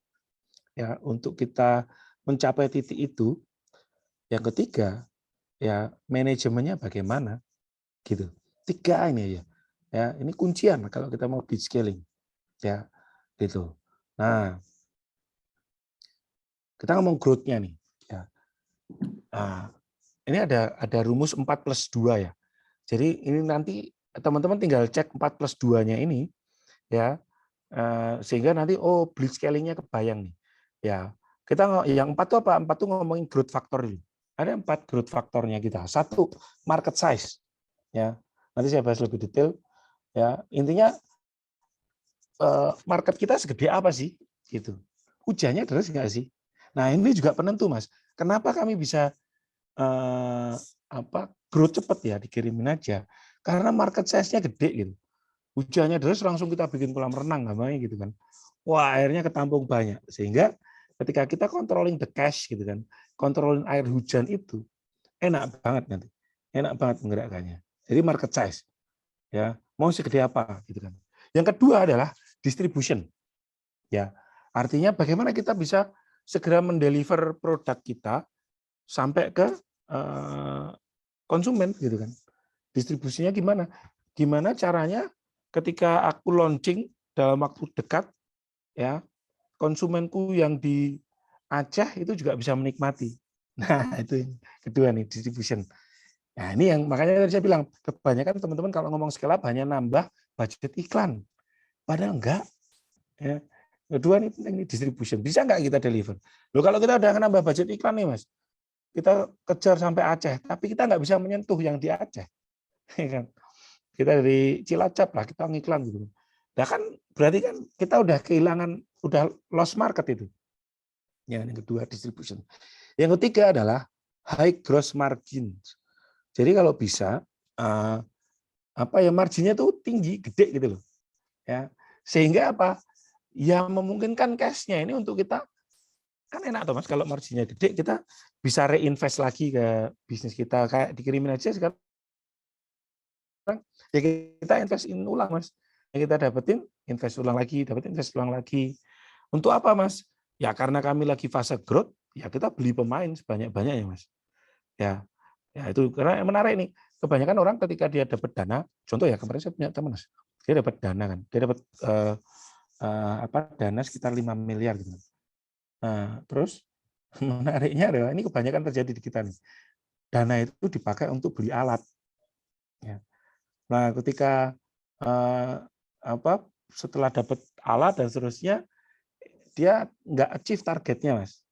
Ya untuk kita mencapai titik itu. Yang ketiga ya manajemennya bagaimana? Gitu. 3 ini ya. Ya ini kuncian kalau kita mau blitz scaling. Ya Gitu. Nah, kita ngomong growth-nya nih. Ya. Nah, ini ada rumus 4+2 ya. Jadi ini nanti teman-teman tinggal cek 4+2-nya ini ya, sehingga nanti blitzscaling-nya kebayang nih. Ya, kita yang 4 itu apa? 4 itu ngomongin growth factor dulu. Ada 4 growth faktornya kita. 1, market size. Ya, nanti saya bahas lebih detail. Ya, intinya market kita segede apa sih? Gitu. Hujannya deras nggak sih? Nah, ini juga penentu, Mas. Kenapa kami bisa growth cepat ya, dikirimin aja. Karena market size-nya gede gitu. Hujannya deras langsung kita bikin kolam renang namanya gitu kan. Wah, airnya ketampung banyak. Sehingga ketika kita controlling the cash gitu kan, controlling air hujan itu enak banget nanti. Enak banget menggerakkannya. Jadi market size. Ya, mau segede apa gitu kan. Yang kedua adalah distribution. Ya. Artinya bagaimana kita bisa segera mendeliver produk kita sampai ke konsumen gitu kan. Distribusinya gimana? Gimana caranya ketika aku launching dalam waktu dekat ya, konsumenku yang di Aceh itu juga bisa menikmati. Nah, itu yang kedua nih, distribution. Nah, ini yang makanya tadi saya bilang, kebanyakan teman-teman kalau ngomong scale up hanya nambah budget iklan. Padahal enggak. Ya. Kedua nih penting nih, distribution. Bisa nggak kita deliver? Loh, kalau kita udah nambah budget iklan nih, Mas, kita kejar sampai Aceh, tapi kita nggak bisa menyentuh yang di Aceh. Kita dari Cilacap lah, kita ngiklan gitu. Nah kan berarti kan kita udah kehilangan, udah lost market itu. Yang kedua distribution. Yang ketiga adalah high gross margin. Jadi kalau bisa marginnya tuh tinggi, gede gitu loh. Ya. Sehingga apa? Ya memungkinkan cash-nya ini untuk kita, kan enak tuh Mas kalau marginnya gede, kita bisa reinvest lagi ke bisnis kita, kayak dikirimin aja sekarang ya kita investin ulang Mas. Yang kita dapetin invest ulang lagi, dapetin invest ulang lagi. Untuk apa Mas? Ya karena kami lagi fase growth, ya kita beli pemain sebanyak-banyaknya Mas. Ya. Ya itu karena yang menarik nih. Kebanyakan orang ketika dia dapat dana, contoh ya kemarin saya punya teman Mas. Dia dapat dana kan. Dia dapat dana sekitar 5 miliar gitu. Nah, terus menariknya adalah ini kebanyakan terjadi di kita nih. Dana itu dipakai untuk beli alat. Ya. Nah, ketika setelah dapat alat dan seterusnya, dia nggak achieve targetnya, Mas.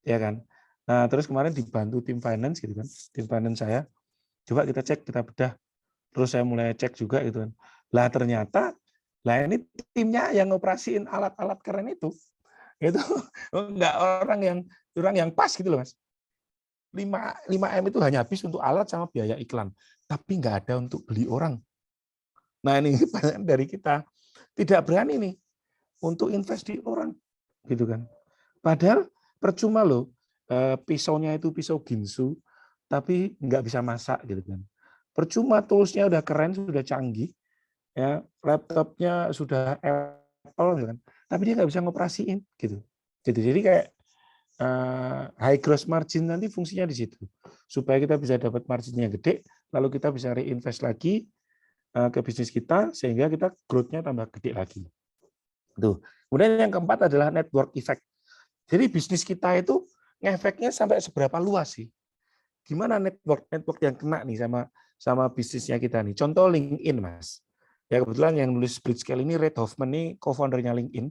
Ya kan? Nah, terus kemarin dibantu tim finance gitu kan. Tim finance saya, coba kita cek, kita bedah. Terus saya mulai cek juga gitu kan. Lah ternyata, ini timnya yang ngoperasiin alat-alat keren itu nggak orang yang pas gitu loh Mas. 5M itu hanya habis untuk alat sama biaya iklan, tapi nggak ada untuk beli orang. Nah ini banyak dari kita tidak berani nih untuk invest di orang, gitu kan. Padahal percuma loh, pisaunya itu pisau Ginsu, tapi nggak bisa masak gitu kan. Percuma toolsnya udah keren, sudah canggih, ya laptopnya sudah Apple gitu kan, tapi dia nggak bisa ngoperasiin gitu. Jadi kayak high gross margin nanti fungsinya di situ supaya kita bisa dapat marginnya gede, lalu kita bisa reinvest lagi ke bisnis kita sehingga kita growth-nya tambah gede lagi. Tuh. Kemudian yang keempat adalah network effect. Jadi bisnis kita itu ngefeknya sampai seberapa luas sih? Gimana network yang kena nih sama bisnisnya kita nih? Contoh LinkedIn, Mas. Ya kebetulan yang nulis Blitzscale ini Reid Hoffman nih co-foundernya LinkedIn.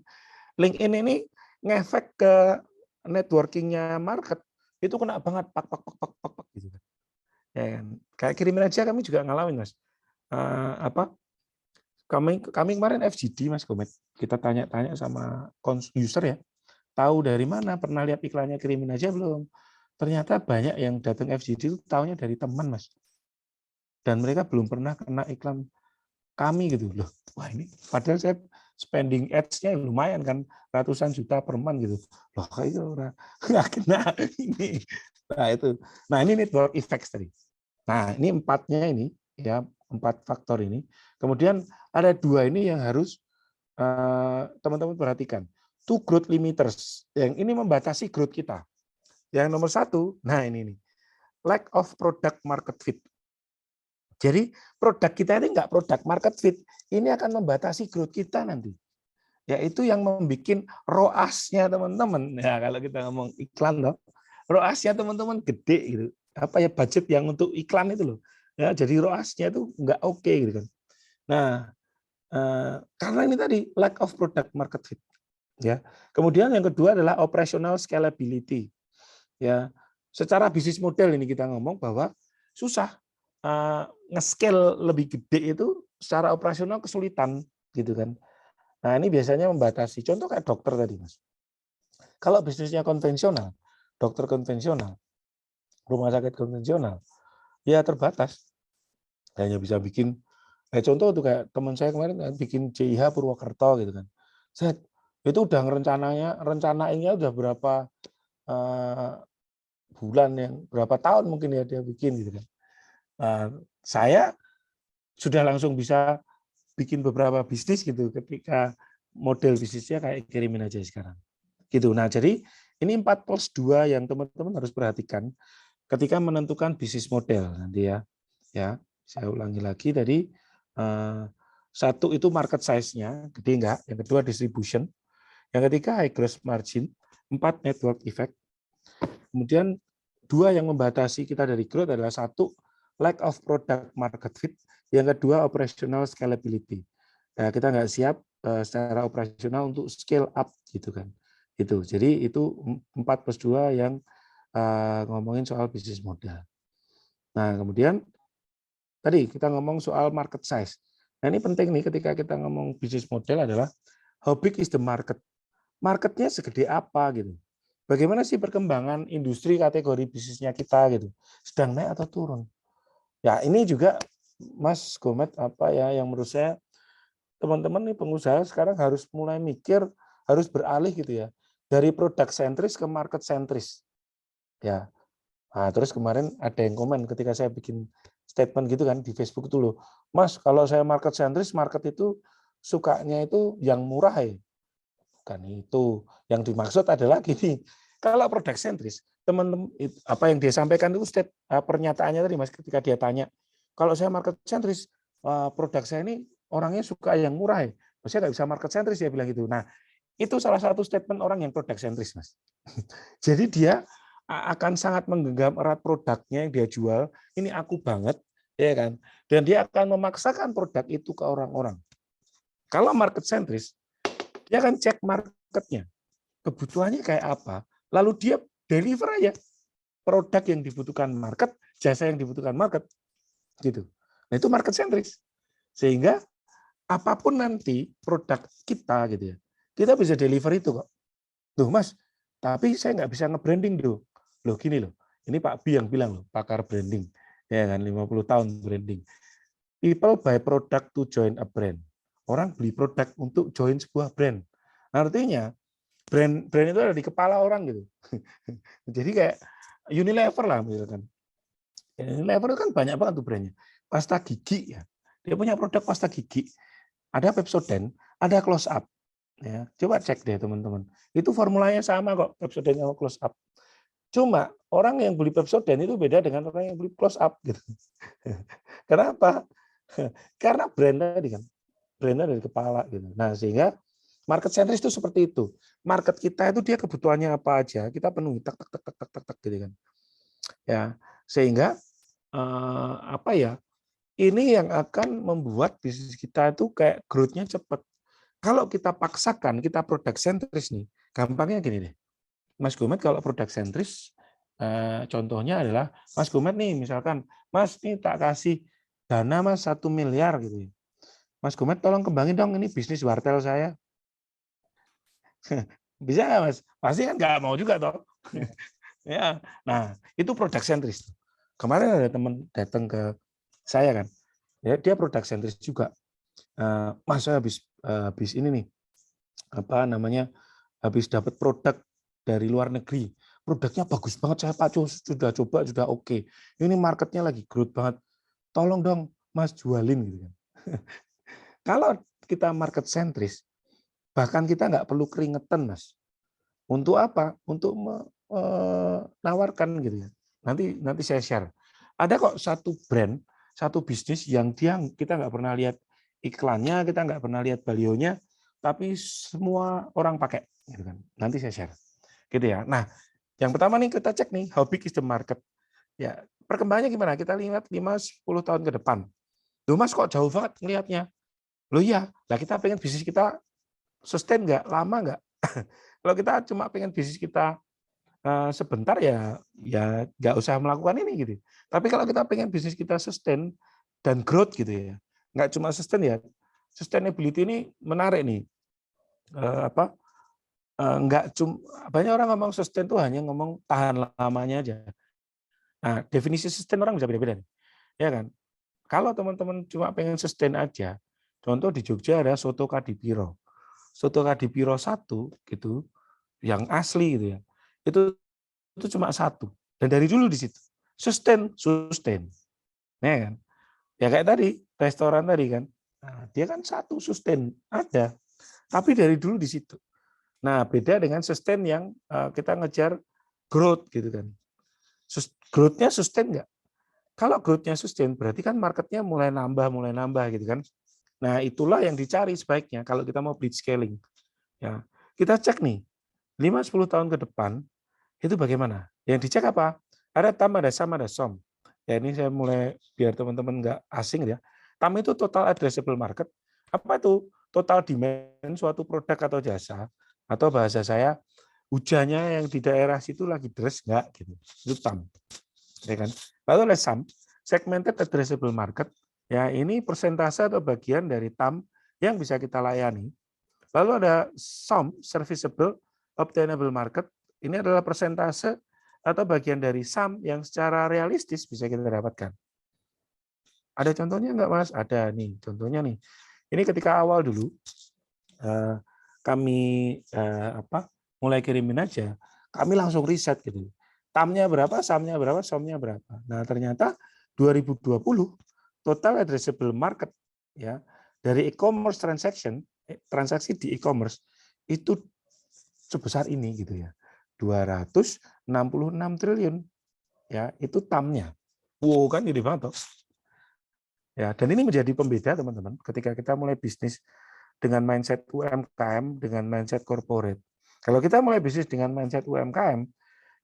LinkedIn ini ngefek ke networking-nya market itu kena banget pak gitu kan. Ya kan. Kayak kirimin aja kami juga ngalamin Mas. Kami kemarin FGD Mas Gomet. Kita tanya-tanya sama user ya. Tahu dari mana, pernah lihat iklannya kirimin aja belum? Ternyata banyak yang datang FGD itu tahunya dari teman Mas. Dan mereka belum pernah kena iklan kami gitu loh. Wah ini padahal saya spending ads-nya lumayan kan ratusan juta per month gitu. Loh kayak itu orang nggak kena ini. Nah itu. Nah ini network effects tadi. Nah ini empatnya ini ya 4 faktor ini. Kemudian ada 2 ini yang harus teman-teman perhatikan. 2 growth limiters. Yang ini membatasi growth kita. Yang nomor 1, nah ini nih. Lack of product market fit. Jadi produk kita ini enggak product market fit, ini akan membatasi growth kita nanti. yaitu yang membuat ROAS-nya teman-teman. Ya, kalau kita ngomong iklan loh, ROAS-nya teman-teman gede gitu. Apa ya, budget yang untuk iklan itu loh. Ya, jadi ROAS-nya itu nggak oke gitu kan. Nah, karena ini tadi lack of product market fit. Ya. Kemudian yang kedua adalah operational scalability. Ya, secara bisnis model ini kita ngomong bahwa susah nge-scale lebih gede itu secara operasional kesulitan gitu kan. Nah, ini biasanya membatasi. Contoh kayak dokter tadi, Mas. Kalau bisnisnya konvensional, dokter konvensional, rumah sakit konvensional, ya terbatas. Hanya bisa bikin, contoh tuh kayak teman saya kemarin bikin CIH Purwokerto gitu kan. Set, itu udah rencanainnya udah berapa bulan, yang berapa tahun mungkin ya dia bikin gitu kan. Saya sudah langsung bisa bikin beberapa bisnis gitu ketika model bisnisnya kayak kirimin aja sekarang. Gitu. Nah, jadi ini 4+2 yang teman-teman harus perhatikan ketika menentukan bisnis model nanti ya. Ya, saya ulangi lagi tadi, satu itu market size-nya gede enggak, yang kedua distribution, yang ketiga high gross margin, 4 network effect. Kemudian 2 yang membatasi kita dari growth adalah 1 lack of product market fit, yang kedua operational scalability. Nah, kita nggak siap secara operasional untuk scale up gitu kan. Itu. Jadi itu 4+2 yang ngomongin soal bisnis model. Nah, kemudian tadi kita ngomong soal market size. Nah, ini penting nih ketika kita ngomong bisnis model adalah how big is the market? Marketnya segede apa gitu. Bagaimana sih perkembangan industri kategori bisnisnya kita gitu. Sedang naik atau turun? Ya, ini juga Mas Gomet apa ya yang menurut saya teman-teman nih pengusaha sekarang harus mulai mikir, harus beralih gitu ya. Dari produk sentris ke market sentris. Ya. Nah, terus kemarin ada yang komen ketika saya bikin statement gitu kan di Facebook itu loh. Mas, kalau saya market sentris, market itu sukanya itu yang murah ya. Bukan itu. Yang dimaksud adalah gini. Kalau produk sentris, teman-teman apa yang dia sampaikan itu pernyataannya tadi Mas ketika dia tanya, kalau saya market sentris, produk saya ini orangnya suka yang murah ya. Saya nggak bisa market sentris dia bilang gitu. Nah, itu salah satu statement orang yang produk sentris, Mas. Jadi dia akan sangat menggenggam erat produknya yang dia jual, ini aku banget, ya kan? Dan dia akan memaksakan produk itu ke orang-orang. Kalau market sentris, dia akan cek marketnya, kebutuhannya kayak apa, lalu dia deliver aja produk yang dibutuhkan market, jasa yang dibutuhkan market, gitu. Nah itu market sentris, sehingga apapun nanti produk kita gitu ya, kita bisa deliver itu kok. Loh Mas, tapi saya nggak bisa nge-branding loh. Loh gini loh, ini Pak B yang bilang loh, pakar branding. Ya kan, 50 tahun branding. People buy product to join a brand. Orang beli produk untuk join sebuah brand. Artinya, brand itu ada di kepala orang gitu. Jadi kayak Unilever lah misalkan. Unilever itu kan banyak banget tuh brandnya. Pasta gigi ya. Dia punya produk pasta gigi. Ada Pepsodent, ada Close Up. Ya, coba cek deh teman-teman. Itu formulanya sama kok, Pepsodent sama Close Up. Cuma orang yang beli Pepsodent itu beda dengan orang yang beli Close Up gitu. Kenapa? Karena brand tadi kan. Brandnya dari kepala gitu. Nah, sehingga market sentris itu seperti itu. Market kita itu dia kebutuhannya apa aja, kita penuhi tak tak tak tak tak tak, tak gitu kan. Ya, sehingga apa ya? Ini yang akan membuat bisnis kita itu kayak growth-nya cepat. Kalau kita paksakan, kita produk sentris nih, gampangnya gini deh. Mas Gomet kalau produk sentris, contohnya adalah Mas Gomet nih, misalkan, Mas nih tak kasih dana Mas 1 miliar gitu. Mas Gomet tolong kembangin dong ini bisnis wartel saya. Bisa nggak Mas? Pasti kan nggak mau juga toh. Ya, nah itu produk sentris. Kemarin ada teman datang ke saya kan, ya dia produk sentris juga. Mas saya habis ini nih, apa namanya, habis dapat produk dari luar negeri. Produknya bagus banget, saya Pak sudah coba, sudah oke. Ini marketnya lagi growth banget. Tolong dong Mas jualin gitu kan. Kalau kita market sentris, bahkan kita nggak perlu keringetan Mas. Untuk apa? Untuk menawarkan gitu ya. Nanti saya share. Ada kok satu brand, satu bisnis yang kita nggak pernah lihat iklannya, kita nggak pernah lihat balionya, tapi semua orang pakai, gitu kan. Nanti saya share, gitu ya. Nah, yang pertama nih kita cek nih, how big is the market? Ya, perkembangannya gimana? Kita lihat 5-10 tahun ke depan. Loh Mas, kok jauh banget ngelihatnya? Loh iya, lah kita pengen bisnis kita sustain nggak? Lama nggak? Kalau kita cuma pengen bisnis kita sebentar ya nggak usah melakukan ini gitu. Tapi kalau kita pengen bisnis kita sustain dan growth gitu ya, nggak cuma sustain ya, sustainability ini menarik nih. Nggak cuma banyak orang ngomong sustain tuh hanya ngomong tahan lamanya aja. Nah, definisi sustain orang bisa beda-beda nih, ya kan? Kalau teman-teman cuma pengen sustain aja, contoh di Jogja ada soto Kadipiro. Soto Kadipiro 1 gitu, yang asli gitu ya. Itu cuma 1 dan dari dulu di situ. Sustain. Ya kan? Ya kayak tadi, restoran tadi kan. Nah, dia kan 1 sustain ada. Tapi dari dulu di situ. Nah, beda dengan sustain yang kita ngejar growth gitu kan. Growth-nya sustain nggak? Kalau growth-nya sustain, berarti kan market-nya mulai nambah gitu kan. Nah, itulah yang dicari sebaiknya kalau kita mau blitz scaling. Ya, kita cek nih, 5-10 tahun ke depan, itu bagaimana? Yang dicek apa? Ada TAM, ada SAM, ada SOM. Ya, ini saya mulai biar teman-teman nggak asing ya. TAM itu total addressable market. Apa itu? Total demand suatu produk atau jasa. Atau bahasa saya, hujannya yang di daerah situ lagi deres nggak? Gitu. Itu TAM. Ya kan? Lalu ada SAM, segmented addressable market. Ya, ini persentase atau bagian dari TAM yang bisa kita layani. Lalu ada SOM, serviceable obtainable market. Ini adalah persentase atau bagian dari SAM yang secara realistis bisa kita dapatkan. Ada contohnya nggak, Mas? Ada nih, contohnya nih. Ini ketika awal dulu kami mulai kirimin aja, kami langsung riset gitu. TAM-nya berapa, SAM-nya berapa, SOM-nya berapa. Nah, ternyata 2020 total addressable market ya dari e-commerce transaksi di e-commerce itu sebesar ini gitu ya. 266 triliun ya, itu TAM-nya. Wow, kan gede banget toh. Ya, dan ini menjadi pembeda teman-teman ketika kita mulai bisnis dengan mindset UMKM, dengan mindset corporate. Kalau kita mulai bisnis dengan mindset UMKM,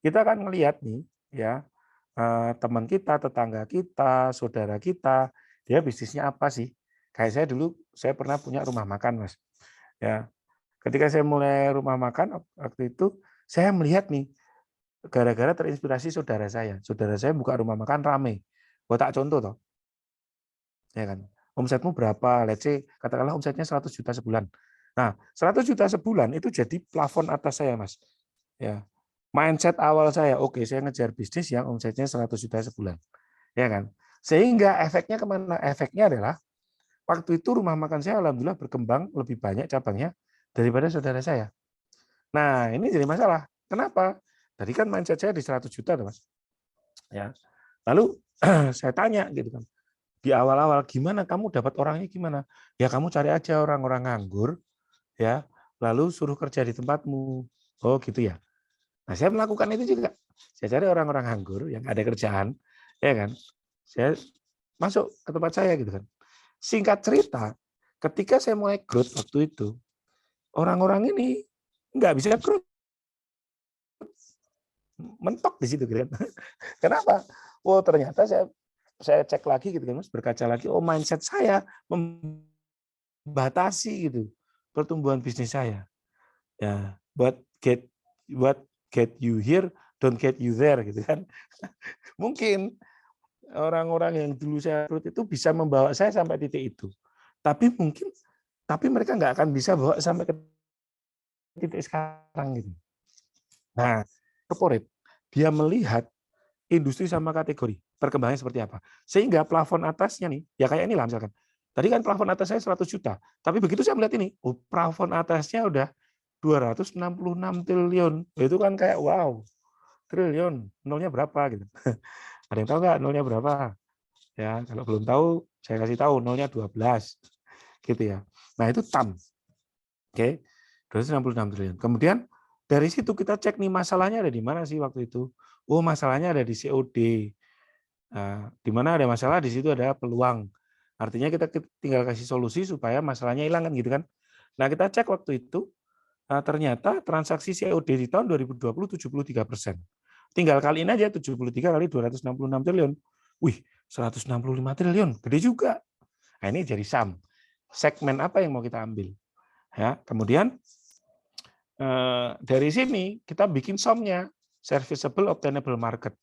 kita akan melihat nih ya, teman kita, tetangga kita, saudara kita, dia bisnisnya apa sih? Kayak saya dulu, saya pernah punya rumah makan, Mas. Ya, ketika saya mulai rumah makan waktu itu, saya melihat nih, gara-gara terinspirasi saudara saya. Saudara saya buka rumah makan rame. Gua tak contoh toh, ya kan? Omsetmu berapa? Let's say katakanlah omsetnya 100 juta sebulan. Nah, 100 juta sebulan itu jadi plafon atas saya, Mas. Ya. Mindset awal saya, oke, saya ngejar bisnis yang omsetnya 100 juta sebulan. Ya kan? Sehingga efeknya kemana? Efeknya adalah waktu itu rumah makan saya alhamdulillah berkembang lebih banyak cabangnya daripada saudara saya. Nah, ini jadi masalah. Kenapa? Tadi kan mindset saya di 100 juta, Mas. Ya. Lalu saya tanya gitu kan. Di awal-awal gimana kamu dapat orangnya gimana? Ya kamu cari aja orang-orang nganggur ya, lalu suruh kerja di tempatmu. Oh, gitu ya. Nah, saya melakukan itu juga. Saya cari orang-orang nganggur yang ada kerjaan, ya kan? Saya masuk ke tempat saya gitu kan. Singkat cerita, ketika saya mulai growth waktu itu, orang-orang ini nggak bisa growth, mentok di situ gitu kan. Kenapa? Oh, ternyata saya cek lagi gitu kan, Mas, berkaca lagi, oh mindset saya membatasi gitu pertumbuhan bisnis saya. Ya, what get you here, don't get you there gitu kan. Mungkin orang-orang yang dulu saya rekrut itu bisa membawa saya sampai titik itu. Tapi mereka nggak akan bisa bawa sampai ke titik sekarang gitu. Nah, corporate dia melihat industri sama kategori perkembangannya seperti apa. Sehingga plafon atasnya nih, ya kayak inilah misalkan. Tadi kan plafon atas saya 100 juta. Tapi begitu saya melihat ini, oh plafon atasnya udah 266 triliun. Itu kan kayak wow, triliun, nolnya berapa gitu. Ada yang tahu nggak nolnya berapa? Ya, kalau belum tahu, saya kasih tahu nolnya 12. Gitu ya. Nah, itu TAM. Oke. 266 triliun. Kemudian dari situ kita cek nih masalahnya ada di mana sih waktu itu? Oh, masalahnya ada di COD. Nah, di mana ada masalah di situ ada peluang. Artinya kita tinggal kasih solusi supaya masalahnya hilang kan gitu kan. Nah, kita cek waktu itu, ternyata transaksi COD di tahun 2020 73%. Tinggal kaliin aja 73 kali 266 triliun. Wih, 165 triliun, gede juga. Nah, ini jadi sum. Segmen apa yang mau kita ambil? Ya, kemudian dari sini kita bikin sumnya, serviceable obtainable market.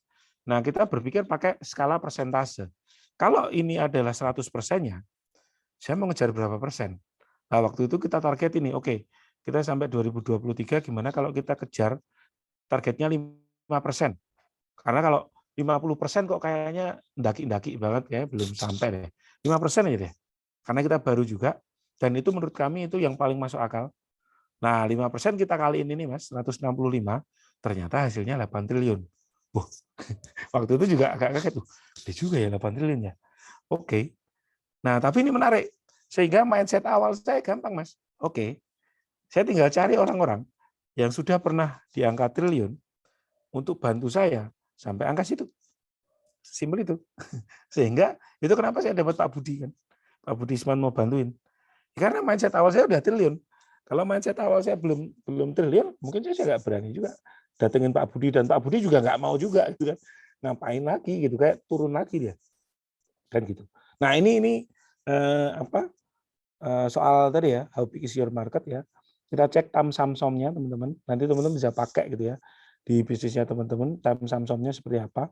Nah, kita berpikir pakai skala persentase. Kalau ini adalah 100%-nya, saya mau ngejar berapa persen? Nah, waktu itu kita target ini, oke, kita sampai 2023 gimana kalau kita kejar targetnya 5%. Karena kalau 50% kok kayaknya ndaki-ndaki banget, ya belum sampai deh. 5% aja deh. Karena kita baru juga, dan itu menurut kami itu yang paling masuk akal. Nah, 5% kita kaliin ini, Mas, 165, ternyata hasilnya 8 triliun. Wah, waktu itu juga agak kaget tuh. Gede juga ya 8 triliun ya. Oke. Nah, tapi ini menarik. Sehingga mindset awal saya gampang, Mas. Oke. Saya tinggal cari orang-orang yang sudah pernah di angka triliun untuk bantu saya sampai angka situ. Simpel itu. Sehingga itu kenapa saya dapat Pak Budi kan. Pak Budi Isman mau bantuin. Karena mindset awal saya udah triliun. Kalau mindset awal saya belum triliun, mungkin saya nggak berani juga datengin Pak Budi, dan Pak Budi juga nggak mau juga gitu kan. Ngapain lagi gitu, kayak turun lagi dia. Kan gitu. Nah, ini soal tadi ya, how big is your market ya. Kita cek time sum-sum-nya teman-teman. Nanti teman-teman bisa pakai gitu ya di bisnisnya teman-teman, time sum-sum-nya seperti apa.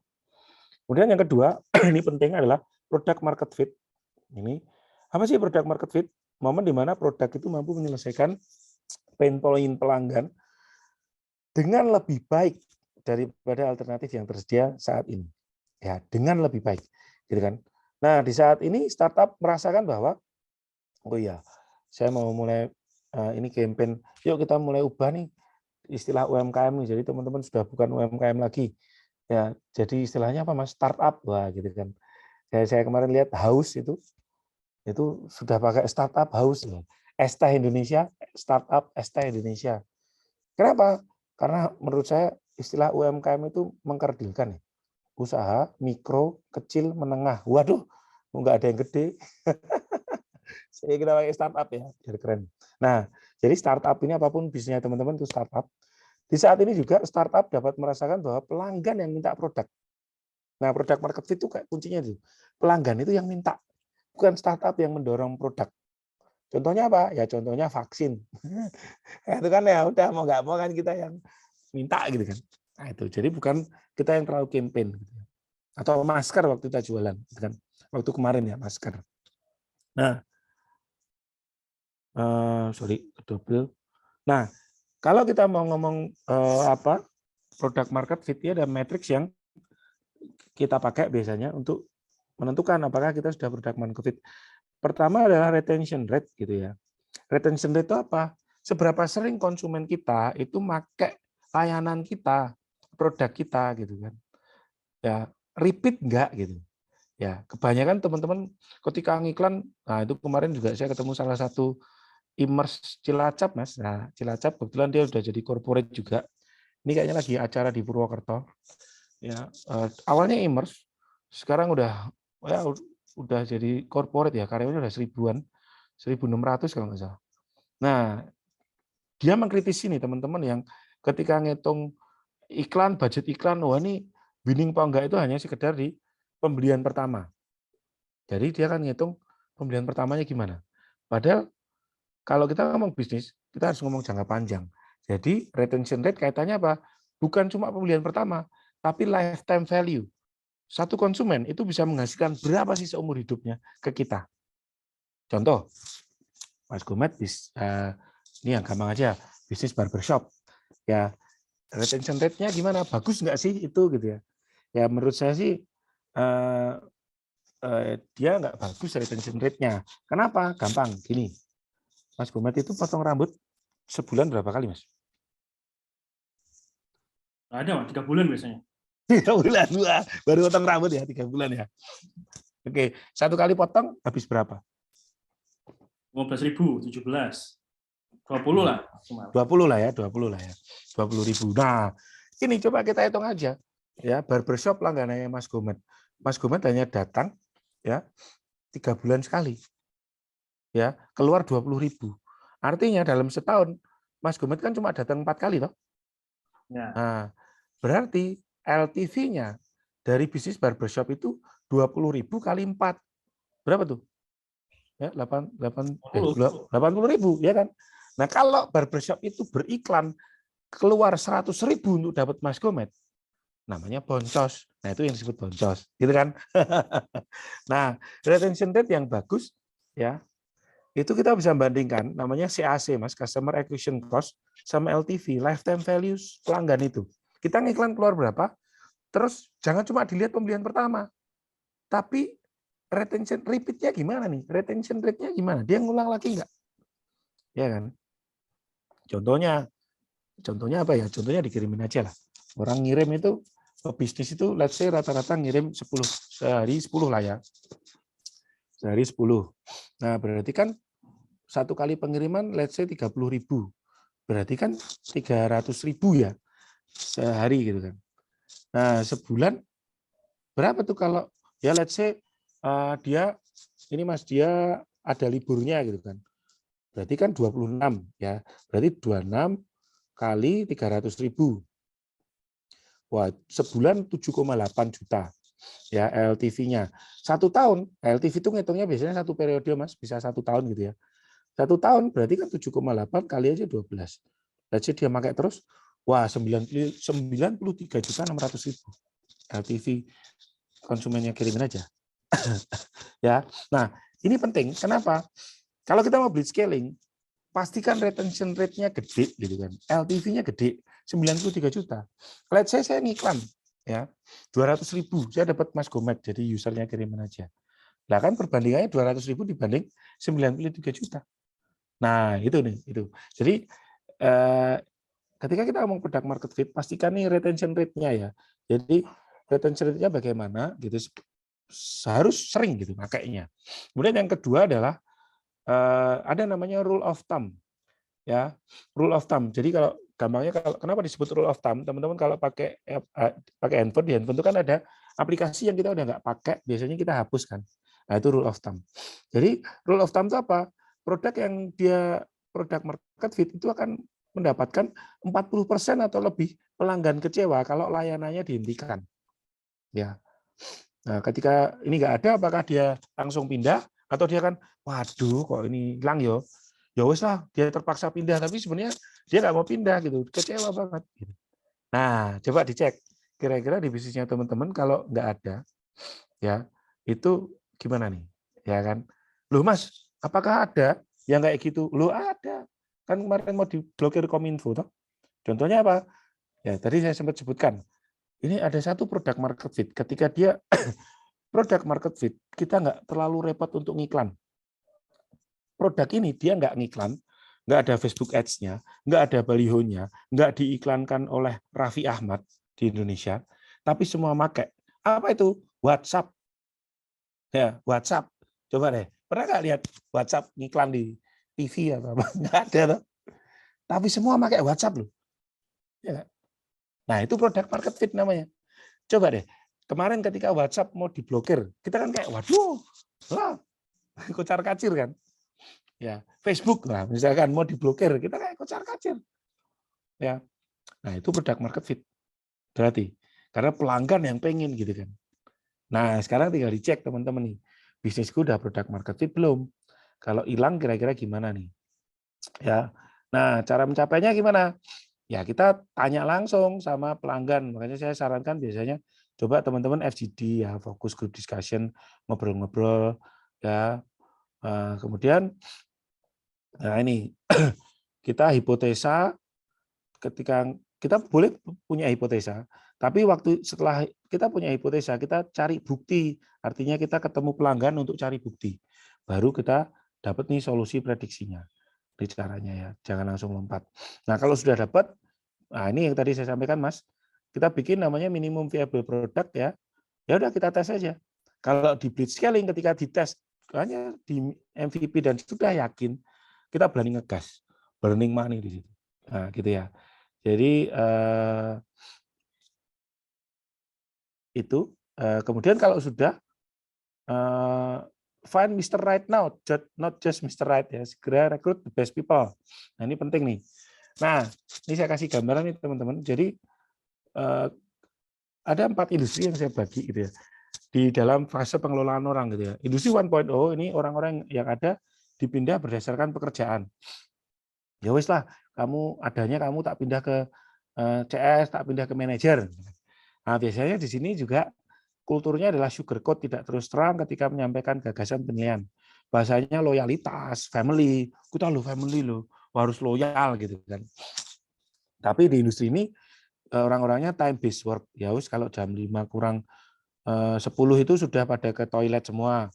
Kemudian yang kedua, ini penting adalah product market fit. Ini apa sih product market fit? Momen di mana produk itu mampu menyelesaikan pain point pelanggan dengan lebih baik daripada alternatif yang tersedia saat ini. Ya, dengan lebih baik, gitu kan. Nah, di saat ini startup merasakan bahwa oh iya, saya mau mulai ini campaign, yuk kita mulai ubah nih istilah UMKM nih. Jadi teman-teman sudah bukan UMKM lagi. Ya, jadi istilahnya apa Mas? Startup. Wah, gitu kan. Saya kemarin lihat Haus itu sudah pakai startup Haus loh. Esta Indonesia, startup Esta Indonesia. Kenapa? Karena menurut saya istilah UMKM itu mengkerdilkan ya. Usaha mikro, kecil, menengah. Waduh, nggak ada yang gede. Saya kita pakai startup ya, biar keren. Nah, jadi startup ini apapun bisnisnya teman-teman itu startup. Di saat ini juga startup dapat merasakan bahwa pelanggan yang minta produk. Nah, produk market fit itu kayak kuncinya itu. Pelanggan itu yang minta, bukan startup yang mendorong produk. Contohnya apa? Ya contohnya vaksin. Itu kan ya udah mau nggak mau kan kita yang minta gitu kan. Nah, itu. Jadi bukan kita yang terlalu campaign gitu. Atau masker waktu kita jualan gitu kan. Waktu kemarin ya masker. Nah, sorry, double. Nah, kalau kita mau ngomong produk market fit, ada matriks yang kita pakai biasanya untuk menentukan apakah kita sudah produk market fit. Pertama adalah retention rate gitu ya. Retention rate itu apa? Seberapa sering konsumen kita itu pakai layanan kita, produk kita gitu kan. Ya, repeat enggak gitu. Ya, kebanyakan teman-teman ketika ngiklan, nah itu kemarin juga saya ketemu salah satu e-commerce Cilacap, Mas. Nah, Cilacap kebetulan dia udah jadi corporate juga. Ini kayaknya lagi acara di Purwokerto. Ya, awalnya e-commerce, sekarang udah jadi corporate ya, karyawannya udah 1000-an, 1.600 kalau nggak salah. Nah, dia mengkritisi nih teman-teman yang ketika ngitung iklan, budget iklan, wah ini winning apa enggak itu hanya sekedar di pembelian pertama. Jadi dia kan ngitung pembelian pertamanya gimana. Padahal kalau kita ngomong bisnis, kita harus ngomong jangka panjang. Jadi retention rate kaitannya apa? Bukan cuma pembelian pertama, tapi lifetime value. Satu konsumen itu bisa menghasilkan berapa sih seumur hidupnya ke kita. Contoh, Mas Gumet, ini yang gampang aja, bisnis barbershop. Ya, retention rate-nya gimana? Bagus nggak sih itu gitu ya? Ya menurut saya sih dia nggak bagus retention rate-nya. Kenapa? Gampang, gini. Mas Gumet itu potong rambut sebulan berapa kali, Mas? Ada, 3 bulan biasanya. 3 bulan, wah, baru potong rambut ya, 3 bulan ya. Oke, 1 kali potong habis berapa? 15.000, 17. 20 lah. 20 lah ya, 20 lah ya. 20.000. Nah, ini coba kita hitung aja. Ya, barbershop langganannya Mas Gumet. Mas Gumet hanya datang ya 3 bulan sekali. Ya, keluar 20.000. Artinya dalam setahun, Mas Gumet kan cuma datang 4 kali, toh? Ya. Nah, berarti LTV-nya dari bisnis barbershop itu 20.000 kali 4. Berapa tuh? Ya, 80.000, ya kan? Nah, kalau barbershop itu beriklan keluar 100.000 untuk dapat Mas Gumet, namanya boncos. Nah, itu yang disebut boncos, gitu kan? Nah, retention rate yang bagus, ya, itu kita bisa bandingkan, namanya CAC, Mas, Customer Acquisition Cost, sama LTV, Lifetime Values pelanggan itu. Kita ngiklan keluar berapa, terus jangan cuma dilihat pembelian pertama, tapi retention repeat-nya gimana nih? Retention rate-nya gimana? Dia ngulang lagi nggak? Ya kan? Contohnya apa ya? Contohnya dikirimin aja lah. Orang ngirim itu, bisnis itu let's say rata-rata ngirim 10, sehari 10 lah ya. Sehari 10. Nah, berarti kan satu kali pengiriman let's say 30.000. Berarti kan 300.000 ya sehari gitu kan. Nah, sebulan berapa tuh kalau ya let's say dia ini Mas dia ada liburnya gitu kan. Berarti kan 26 ya. Berarti 26 kali 300.000. Wah, sebulan 7,8 juta ya LTV-nya. 1 tahun, LTV itu ngitungnya biasanya satu periode Mas, bisa 1 tahun gitu ya. 1 tahun berarti kan 7,8 kali aja 12. Jadi dia pakai terus, wah 93.600.000 LTV konsumennya kirimin aja. Ya, nah ini penting. Kenapa? Kalau kita mau blitz scaling, pastikan retention rate-nya gede gitu kan. LTV-nya gede, 93 juta. Let's say saya ngiklan ya, 200.000, saya dapat Mas Gumet, jadi usernya kirimin aja. Nah kan perbandingannya 200.000 dibanding 93 juta. Nah itu nih, itu. Jadi ketika kita ngomong product market fit, pastikan nih retention rate-nya ya. Jadi retention rate-nya bagaimana gitu, harus sering gitu makainya. Kemudian yang kedua adalah ada namanya rule of thumb. Ya, rule of thumb. Jadi kalau gampangnya, kalau kenapa disebut rule of thumb, teman-teman kalau pakai handphone, di handphone itu kan ada aplikasi yang kita udah nggak pakai, biasanya kita hapuskan. Nah itu rule of thumb. Jadi rule of thumb itu apa? Produk yang dia produk market fit itu akan mendapatkan 40% atau lebih pelanggan kecewa kalau layanannya dihentikan. Ya. Nah, ketika ini nggak ada, apakah dia langsung pindah atau dia kan, waduh, kok ini hilang yo? Ya wes lah, dia terpaksa pindah, tapi sebenarnya dia nggak mau pindah gitu, kecewa banget. Nah, coba dicek, kira-kira di bisnisnya teman-teman kalau nggak ada, ya itu gimana nih, ya kan? Loh Mas, apakah ada yang kayak gitu? Loh ada, kan kemarin mau diblokir Kominfo, toh? Contohnya apa? Ya tadi saya sempat sebutkan, ini ada satu produk market fit, ketika dia produk market fit, kita nggak terlalu repot untuk ngiklan. Produk ini dia nggak ngiklan, nggak ada Facebook Ads-nya, nggak ada balihonya, nggak diiklankan oleh Raffi Ahmad di Indonesia, tapi semua pakai. Apa itu? WhatsApp. Ya, WhatsApp. Coba deh, pernah nggak lihat WhatsApp ngiklan di TV atau apa? Nggak ada, loh. Tapi semua pakai WhatsApp loh. Ya. Nah, itu produk market fit namanya. Coba deh, kemarin ketika WhatsApp mau diblokir, kita kan kayak, waduh, lah, kocar-kacir kan. Ya, Facebook lah, misalkan mau diblokir, kita kayak kocar-kacir. Ya, nah itu produk market fit. Berarti, karena pelanggan yang pengen gitu kan. Nah, sekarang tinggal dicek teman-teman nih, bisnisku udah produk market fit belum? Kalau hilang kira-kira gimana nih? Ya, nah cara mencapainya gimana? Ya kita tanya langsung sama pelanggan. Makanya saya sarankan biasanya coba teman-teman FGD ya, fokus group discussion, ngobrol-ngobrol ya. Kemudian nah ini kita hipotesa, ketika kita boleh punya hipotesa, tapi waktu setelah kita punya hipotesa, kita cari bukti. Artinya kita ketemu pelanggan untuk cari bukti. Baru kita dapat nih solusi prediksinya. Ini caranya ya, jangan langsung lompat. Nah, kalau sudah dapat, nah ini yang tadi saya sampaikan Mas, kita bikin namanya minimum viable product ya. Ya udah kita tes aja. Kalau di blitz scaling ketika dites hanya di MVP dan sudah yakin, kita berani ngegas, burning money di situ. Nah, gitu ya. Jadi itu kemudian kalau sudah find Mr. Right now, not just Mr. Right ya. Segera rekrut the best people. Nah, ini penting nih. Nah, ini saya kasih gambaran nih teman-teman. Jadi ada 4 industri yang saya bagi gitu ya. Di dalam fase pengelolaan orang gitu ya. Industri 1.0 ini orang-orang yang ada dipindah berdasarkan pekerjaan. Ya wis lah, kamu tak pindah ke CS, tak pindah ke manajer. Nah, biasanya di sini juga kulturnya adalah sugar coat, tidak terus terang ketika menyampaikan gagasan penilaian. Bahasanya loyalitas, family, kita lo family lo, harus loyal gitu kan. Tapi di industri ini orang-orangnya time based work. Ya wis kalau jam 5 kurang 10 itu sudah pada ke toilet semua.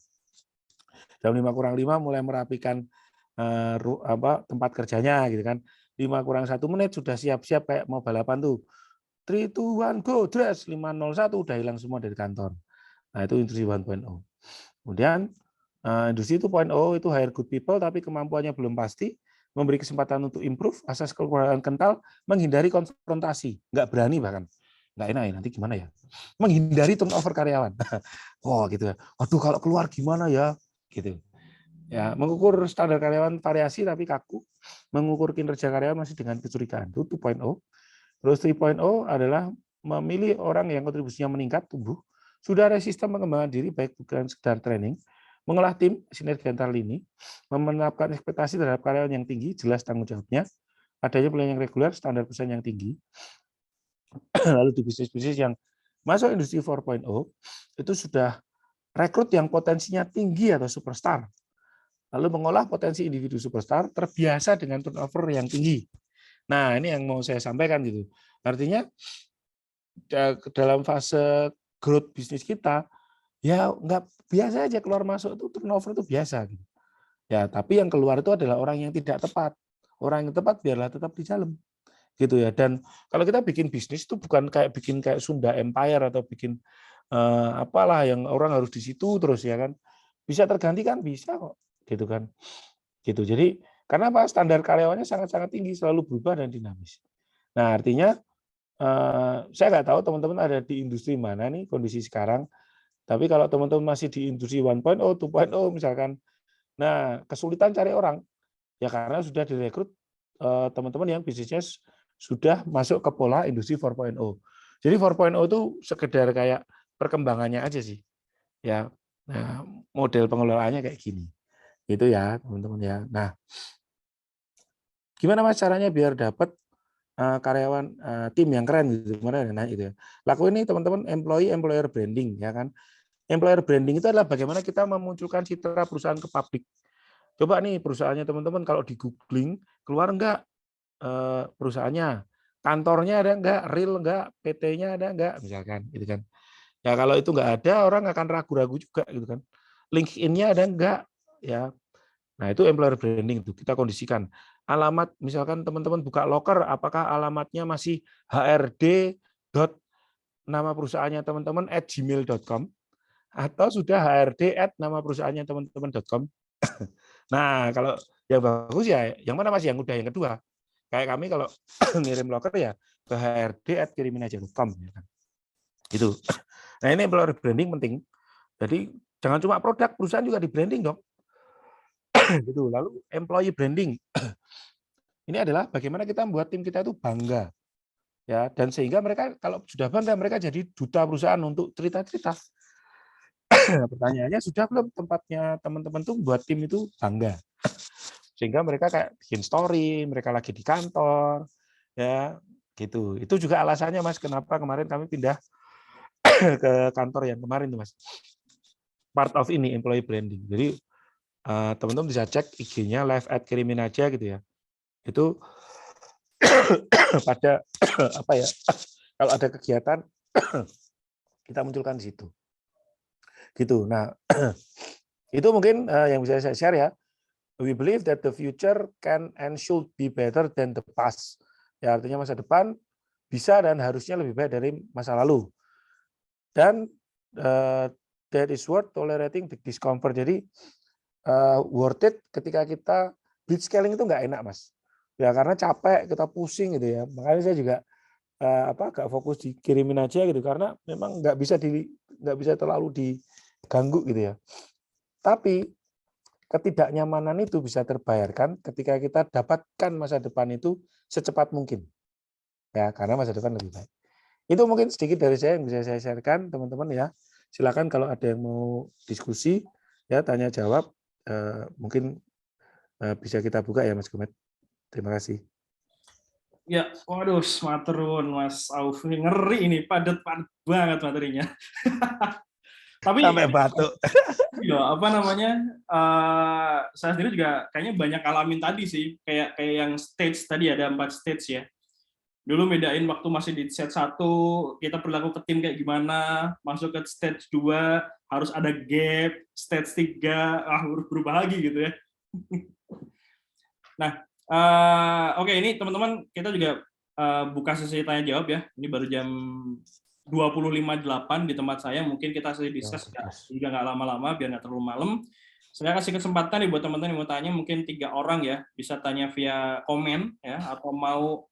Jam 5 kurang 5 mulai merapikan tempat kerjanya gitu kan. 5 kurang 1 menit sudah siap-siap kayak mau balapan tuh. 3, 2, 1, go, dress. 501 udah hilang semua dari kantor. Nah, itu industri 1.0. Kemudian industri 2.0 itu hire good people tapi kemampuannya belum pasti, memberi kesempatan untuk improve, asas kekeluargaan kental, menghindari konfrontasi, nggak berani bahkan. Nggak enak ya, nanti gimana ya? Menghindari turnover karyawan. Oh gitu ya. Aduh kalau keluar gimana ya? Gitu. Ya, mengukur standar karyawan variasi tapi kaku, mengukur kinerja karyawan masih dengan kecurigaan. Itu 2.0. Terus 3.0 adalah memilih orang yang kontribusinya meningkat, tumbuh, sudah ada sistem pengembangan diri baik bukan sekedar training, mengolah tim sinergi antar lini, menetapkan ekspektasi terhadap karyawan yang tinggi, jelas tanggung jawabnya, adanya pelayanan yang reguler, standar pesan yang tinggi. Lalu di bisnis-bisnis yang masuk industri 4.0 itu sudah rekrut yang potensinya tinggi atau superstar. Lalu mengolah potensi individu superstar terbiasa dengan turnover yang tinggi. Nah, ini yang mau saya sampaikan gitu. Artinya dalam fase growth bisnis kita, ya nggak biasa aja keluar masuk itu turnover itu biasa gitu. Ya, tapi yang keluar itu adalah orang yang tidak tepat. Orang yang tepat biarlah tetap di dalam. Gitu ya. Dan kalau kita bikin bisnis itu bukan bikin kayak Sunda Empire atau bikin apalah yang orang harus di situ terus ya kan. Bisa tergantikan bisa kok. Gitu kan. Gitu. Jadi karena apa? Standar karyawannya sangat-sangat tinggi, selalu berubah dan dinamis. Nah, artinya saya nggak tahu teman-teman ada di industri mana nih kondisi sekarang. Tapi kalau teman-teman masih di industri 1.0, 2.0 misalkan, nah kesulitan cari orang ya karena sudah direkrut teman-teman yang bisnisnya sudah masuk ke pola industri 4.0. Jadi 4.0 itu sekedar kayak perkembangannya aja sih. Ya. Nah, model pengelolaannya kayak gini. Itu ya, teman-teman ya. Nah, gimana Mas caranya biar dapat karyawan tim yang keren gitu gimana nah itu ya. Lakuin nih teman-teman employer branding ya kan. Employer branding itu adalah bagaimana kita memunculkan citra perusahaan ke publik. Coba nih perusahaannya teman-teman kalau di googling keluar enggak perusahaannya, kantornya ada enggak, real enggak, PT-nya ada enggak misalkan gitu kan. Ya kalau itu enggak ada orang akan ragu-ragu juga gitu kan. LinkedIn-nya ada enggak ya. Nah, itu employer branding itu kita kondisikan. Alamat misalkan teman-teman buka loker, apakah alamatnya masih hrd. nama perusahaannya teman-teman @gmail.com atau sudah hrd@nama perusahaannya teman-teman.com. Nah, kalau yang bagus ya yang mana Mas? Yang udah yang kedua. Kayak kami kalau ngirim loker ya ke hrd@kiriminaja.com ya kan. Gitu. Nah, ini employer branding penting. Jadi jangan cuma produk, perusahaan juga di branding dong. Gitu. Lalu employee branding. Ini adalah bagaimana kita membuat tim kita itu bangga. Ya, dan sehingga mereka kalau sudah bangga mereka jadi duta perusahaan untuk cerita-cerita. Pertanyaannya sudah belum tempatnya teman-teman tuh buat tim itu bangga. Sehingga mereka kayak bikin story, mereka lagi di kantor, ya gitu. Itu juga alasannya Mas kenapa kemarin kami pindah ke kantor yang kemarin tuh Mas. Part of ini employee branding. Jadi teman-teman bisa cek IG-nya live@kiriminaja gitu ya. Itu pada apa ya? Kalau ada kegiatan kita munculkan di situ. Gitu. Nah, itu mungkin yang bisa saya share ya. We believe that the future can and should be better than the past. Ya, artinya masa depan bisa dan harusnya lebih baik dari masa lalu. Dan that is worth tolerating the discomfort. Jadi worth it ketika kita blitzscaling itu nggak enak, Mas. Ya karena capek, kita pusing gitu ya. Makanya saya juga agak fokus dikirimin aja gitu karena memang nggak bisa terlalu diganggu gitu ya. Tapi ketidaknyamanan itu bisa terbayarkan ketika kita dapatkan masa depan itu secepat mungkin. Ya, karena masa depan lebih baik. Itu mungkin sedikit dari saya yang bisa saya share-kan, teman-teman ya. Silakan kalau ada yang mau diskusi, ya tanya jawab, mungkin bisa kita buka ya Mas Gumet. Terima kasih. Ya, waduh, maturun Mas Auf, ngeri ini, padat banget materinya. Tapi Sampai batuk. ya, apa namanya? Saya sendiri juga kayaknya banyak alamin tadi sih, kayak yang stage tadi ada 4 stage ya. Dulu bedain waktu masih di set 1, kita berlaku ke tim kayak gimana, masuk ke stage 2, harus ada gap, stage 3, berubah lagi gitu ya. Nah, oke, ini teman-teman kita juga buka sesi tanya jawab ya. Ini baru jam 25.08 di tempat saya. Mungkin kita sesi discuss juga nggak lama-lama biar nggak terlalu malam. Saya kasih kesempatan nih buat teman-teman yang mau tanya, mungkin 3 orang ya, bisa tanya via komen ya, atau mau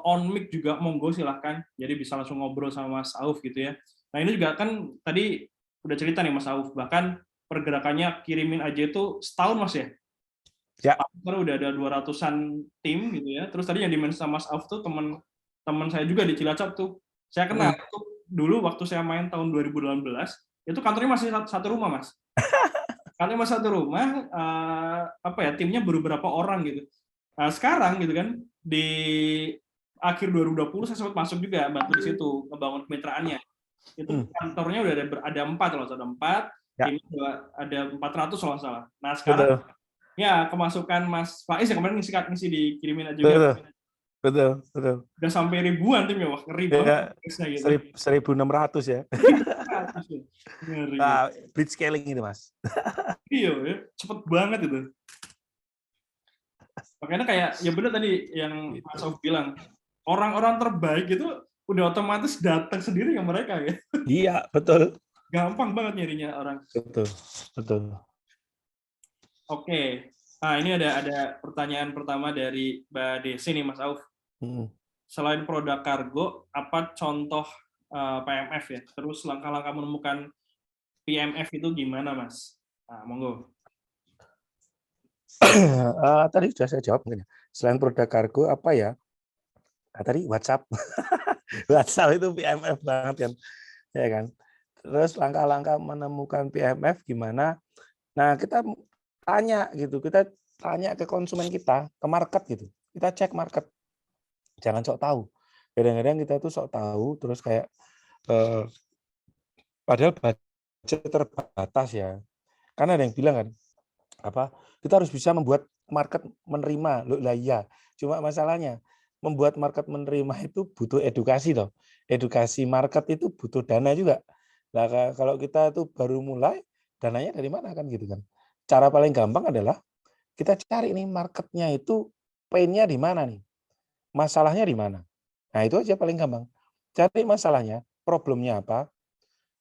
on mic juga monggo silahkan. Jadi bisa langsung ngobrol sama Mas Auf gitu ya. Nah ini juga kan tadi udah cerita nih Mas Auf, bahkan pergerakannya kirimin aja itu setahun Mas ya. Ya. Sekarang udah ada 200-an tim gitu ya. Terus tadi yang dimensi sama Mas Auf tuh teman saya juga di Cilacap tuh. Saya kenal tuh dulu waktu saya main tahun 2018, itu kantornya masih satu rumah Mas. Kantornya masih satu rumah, timnya baru berapa orang gitu. Nah, sekarang gitu kan di akhir 2020 saya sempat masuk juga bantu di situ ngebangun kemitraannya. Itu kantornya udah ada 4 kalau ada 4, tim ada 400 kalau nggak salah. Nah sekarang ya kemasukan Mas Faiz ya kemarin ngisi dikirimin aja juga. Betul. Udah sampai ribuan tim ya, wah ngeri banget. Gitu. 1.600 ya. Ngeri. Blitz scaling ini Mas. Iya ya, cepet banget itu. Makanya kayak ya benar tadi yang Mas Auf bilang, orang-orang terbaik itu udah otomatis datang sendiri ke mereka ya. Iya, betul. Gampang banget nyarinya orang. Betul. Oke. Nah, ini ada pertanyaan pertama dari Mbak Desi nih Mas Auf. Selain produk kargo, apa contoh PMF ya? Terus langkah-langkah menemukan PMF itu gimana Mas? Nah, monggo. Tadi sudah saya jawab mungkin. Selain produk kargo apa ya? Tadi WhatsApp. WhatsApp itu PMF banget kan. Ya kan. Terus langkah-langkah menemukan PMF gimana? Nah, kita tanya gitu. Kita tanya ke konsumen kita, ke market gitu. Kita cek market. Jangan sok tahu. Kadang-kadang kita tuh sok tahu terus kayak padahal budget terbatas ya. Karena ada yang bilang kan, kita harus bisa membuat market menerima. Loh lah iya. Cuma masalahnya membuat market menerima itu butuh edukasi loh. Edukasi market itu butuh dana juga. Nah, kalau kita tuh baru mulai, dananya dari mana kan gitu kan. Cara paling gampang adalah kita cari nih marketnya itu pain-nya di mana nih. Masalahnya di mana. Nah, itu aja paling gampang. Cari masalahnya, problemnya apa,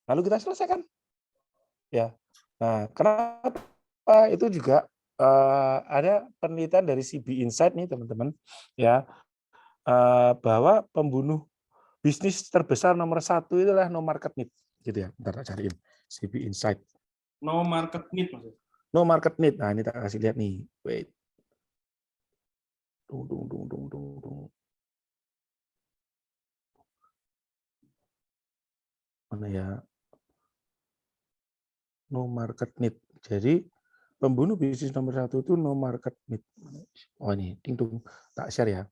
lalu kita selesaikan. Ya. Nah, kenapa itu juga ada penelitian dari CB Insight nih teman-teman ya bahwa pembunuh bisnis terbesar nomor 1 itulah no market need gitu ya. Bentar tak cariin CB Insight. No market need maksudnya. No market need. Nah, ini tak kasih lihat nih. Wait. Dung. Mana ya? No market need. Jadi pembunuh bisnis nomor 1 itu no market need. Oh ini, ding-dung. Tak share ya.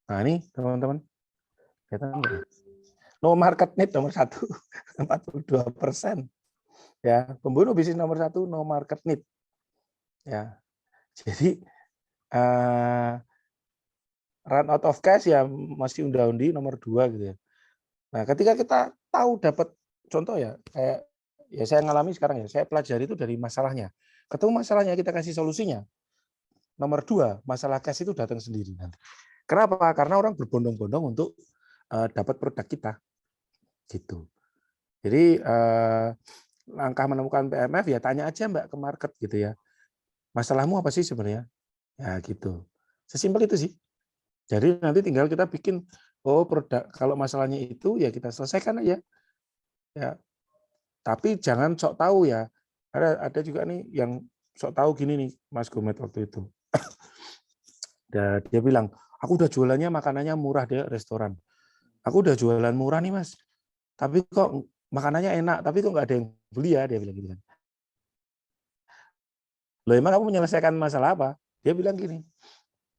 Nah ini teman-teman. No market need nomor 1, 42%. Ya, pembunuh bisnis nomor 1 no market need. Ya. Jadi run out of cash ya masih undi nomor 2 gitu ya. Nah, ketika kita tahu dapat contoh ya, kayak ya saya ngalami sekarang ya, saya pelajari itu dari masalahnya. Ketemu masalahnya, kita kasih solusinya. Nomor 2, masalah cash itu datang sendiri nanti. Kenapa? Karena orang berbondong-bondong untuk dapat produk kita. Gitu. Jadi langkah menemukan PMF ya tanya aja Mbak ke market gitu ya. Masalahmu apa sih sebenarnya? Ya gitu. Sesimpel itu sih. Jadi nanti tinggal kita bikin oh produk kalau masalahnya itu ya kita selesaikan aja. Ya. Tapi jangan sok tahu ya. Ada juga nih yang sok tahu gini nih Mas Gomet waktu itu. Dia bilang, aku udah jualannya makanannya murah deh restoran. Aku udah jualan murah nih Mas. Tapi kok makanannya enak, tapi kok nggak ada yang beli ya, dia bilang gitu kan. Loh emang kamu menyelesaikan masalah apa? Dia bilang gini,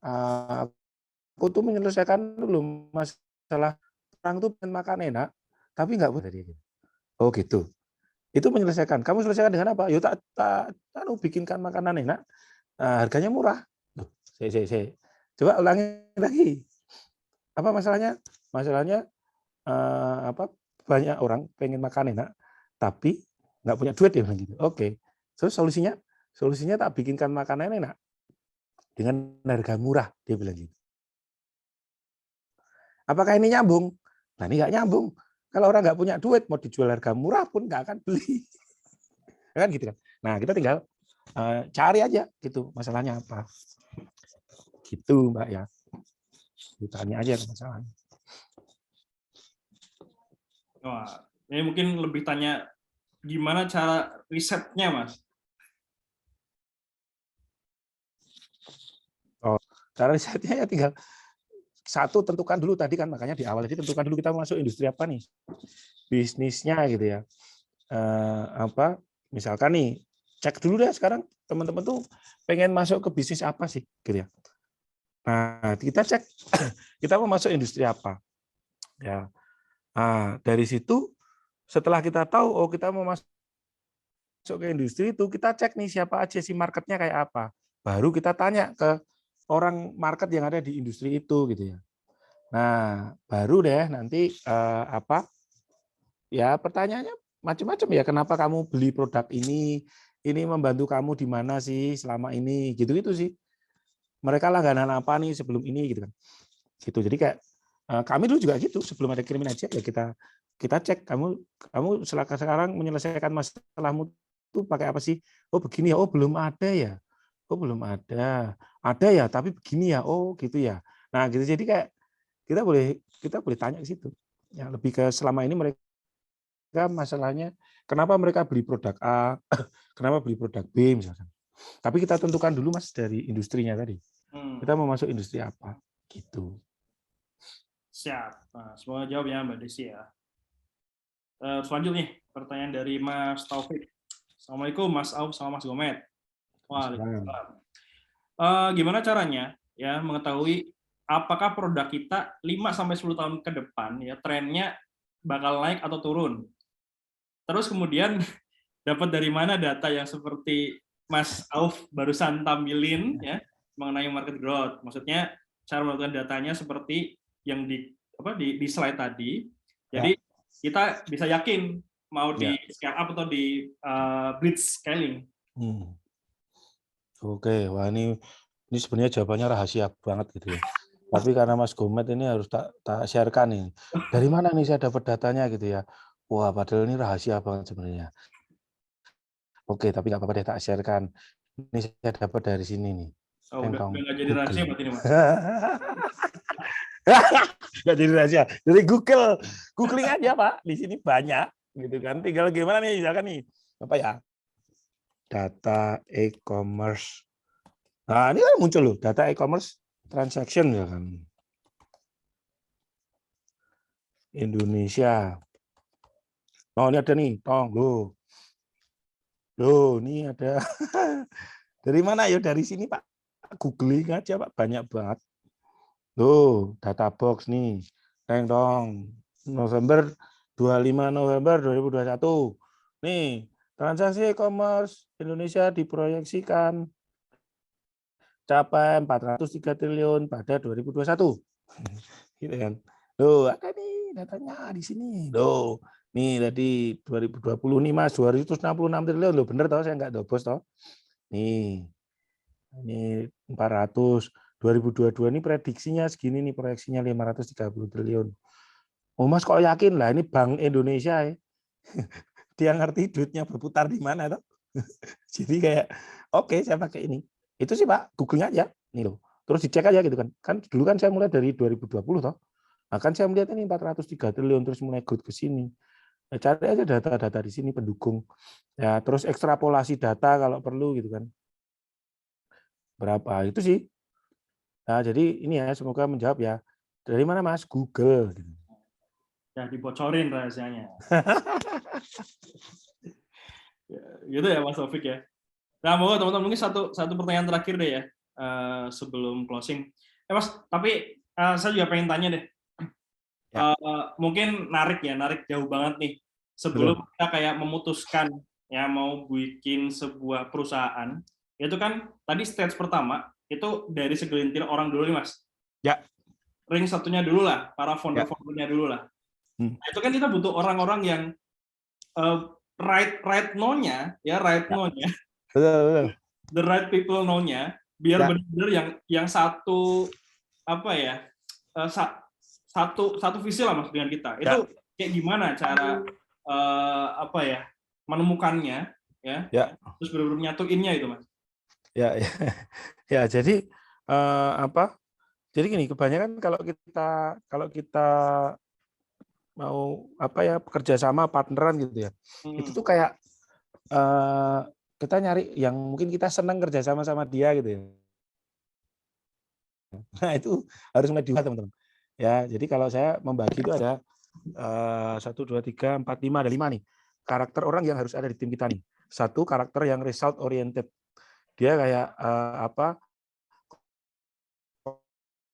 aku tuh menyelesaikan dulu masalah orang tuh pengen makan enak, tapi nggak boleh dia gitu. Oh gitu. Itu menyelesaikan. Kamu selesaikan dengan apa? Yuk tak bikinkan makanan enak, harganya murah. Loh, saya. Coba ulangi lagi. Apa masalahnya? Masalahnya banyak orang pengen makan enak, tapi nggak punya duit ya bilang gitu. Oke. Terus solusinya tak bikinkan makanan enak dengan harga murah, dia bilang gitu. Apakah ini nyambung? Nah ini nggak nyambung. Kalau orang nggak punya duit, mau dijual harga murah pun nggak akan beli. Kan gitu kan. Nah kita tinggal cari aja gitu masalahnya apa. Gitu Mbak ya. Ditanya aja masalahnya. Wah, ini mungkin lebih tanya gimana cara risetnya, Mas? Oh, cara risetnya ya tinggal satu tentukan dulu tadi kan, makanya di awal tadi tentukan dulu kita masuk industri apa nih, bisnisnya gitu ya. Misalkan nih cek dulu deh sekarang teman-teman tuh pengen masuk ke bisnis apa sih gitu ya. Nah kita cek kita mau masuk industri apa ya. Nah, dari situ setelah kita tahu oh kita mau masuk ke industri itu, kita cek nih siapa aja sih marketnya kayak apa. Baru kita tanya ke orang market yang ada di industri itu gitu ya. Nah, baru deh nanti ya pertanyaannya macam-macam ya. Kenapa kamu beli produk ini? Ini membantu kamu di mana sih selama ini? Gitu-gitu sih. Mereka langganan apa nih sebelum ini gitu kan. Gitu. Jadi kayak kami dulu juga gitu, sebelum ada kirimin aja ya kita cek kamu sekarang menyelesaikan masalahmu tuh pakai apa sih? Oh begini ya, oh belum ada ya. Oh belum ada. Ada ya, tapi begini ya. Oh gitu ya. Nah, gitu jadi kayak kita boleh tanya ke situ. Ya, lebih ke selama ini mereka masalahnya kenapa mereka beli produk A, kenapa beli produk B misalkan. Tapi kita tentukan dulu Mas dari industrinya tadi. Kita mau masuk industri apa gitu. Siap. Nah, semoga jawab ya Mbak Desi ya. Selanjutnya pertanyaan dari Mas Taufik. Assalamualaikum Mas Auf sama Mas Gomet. Waalaikumsalam. Gimana caranya ya mengetahui apakah produk kita 5-10 tahun ke depan ya trennya bakal naik atau turun? Terus kemudian dapat dari mana data yang seperti Mas Auf barusan tampilin ya mengenai market growth? Maksudnya cara melakukan datanya seperti yang di slide tadi. Jadi kita bisa yakin mau di scale up atau di blitz scaling. Oke, wah ini sebenarnya jawabannya rahasia banget gitu ya. Tapi karena Mas Gomet ini harus tak share-kan nih. Dari mana nih saya dapat datanya gitu ya. Wah, padahal ini rahasia banget sebenarnya. Oke, tapi nggak apa-apa deh tak share-kan. Ini saya dapat dari sini nih. Oh, udah nggak jadi rahasia berarti nih Mas. Nggak jadi rahasia. Dari Google. Googling aja Pak. Di sini banyak gitu kan. Tinggal gimana nih misalkan nih. Apa ya? Data e-commerce. Nah, ini kan muncul loh, data e-commerce transaction ya kan. Indonesia. Oh, ini ada nih, loh. Loh, ini ada. Dari mana ya? Dari sini, Pak. Googling aja, Pak. Banyak banget. Loh, data box nih. Dong. November 25 November 2021. Nih, transaksi e-commerce Indonesia diproyeksikan capai 403 triliun pada 2021. Gitu kan. Loh, ada nih datanya di sini. Loh, nih tadi 2020 nih Mas 266 triliun. Loh, bener toh saya enggak dobos toh. Nih. Ini 400. 2022 ini prediksinya segini nih, proyeksinya 530 triliun. Oh Mas kok yakin lah ini Bank Indonesia ya. Dia ngerti duitnya berputar di mana toh. Jadi kayak oke, saya pakai ini. Itu sih Pak, Google aja nih loh. Terus dicek aja gitu kan. Kan dulu kan saya mulai dari 2020 toh. Nah, kan saya melihat ini 403 triliun terus mulai growth ke sini. Ya, cari aja data-data di sini pendukung. Ya, terus ekstrapolasi data kalau perlu gitu kan. Berapa itu sih. Nah, jadi ini ya semoga menjawab ya. Dari mana Mas? Google gitu. Ya dibocorin rahasianya. Ya, gitu ya Mas Taufik ya. Nah, mau teman-teman mungkin satu pertanyaan terakhir deh ya sebelum closing. Mas, tapi saya juga pengen tanya deh. Ya. Mungkin narik jauh banget nih. Sebelum Betul. kita kayak memutuskan ya mau bikin sebuah perusahaan, itu kan tadi stage pertama itu dari segelintir orang dulu nih Mas. Ya. Ring satunya dulu lah, para Ya. founder-foundernya dulu lah. Hmm. Nah, itu kan kita butuh orang-orang yang right know-nya, ya right Ya. know-nya, Betul. the right people know-nya, biar Ya. benar-benar yang satu apa ya, satu visi lah Mas dengan kita. Ya. Itu kayak gimana cara apa ya menemukannya, ya, Ya. terus benar-benar nyatuinnya itu Mas. Ya. Ya. Ya. Jadi apa? Jadi gini, kebanyakan kalau kita mau apa ya bekerja sama partneran gitu ya, itu tuh kayak kita nyari yang mungkin kita senang kerja sama dia gitu ya. Nah itu harus mulai dilihat teman-teman. Ya, jadi kalau saya membagi itu ada 1, 2, 3, 4, 5, ada 5 nih karakter orang yang harus ada di tim kita nih. Satu karakter yang result oriented, dia kayak apa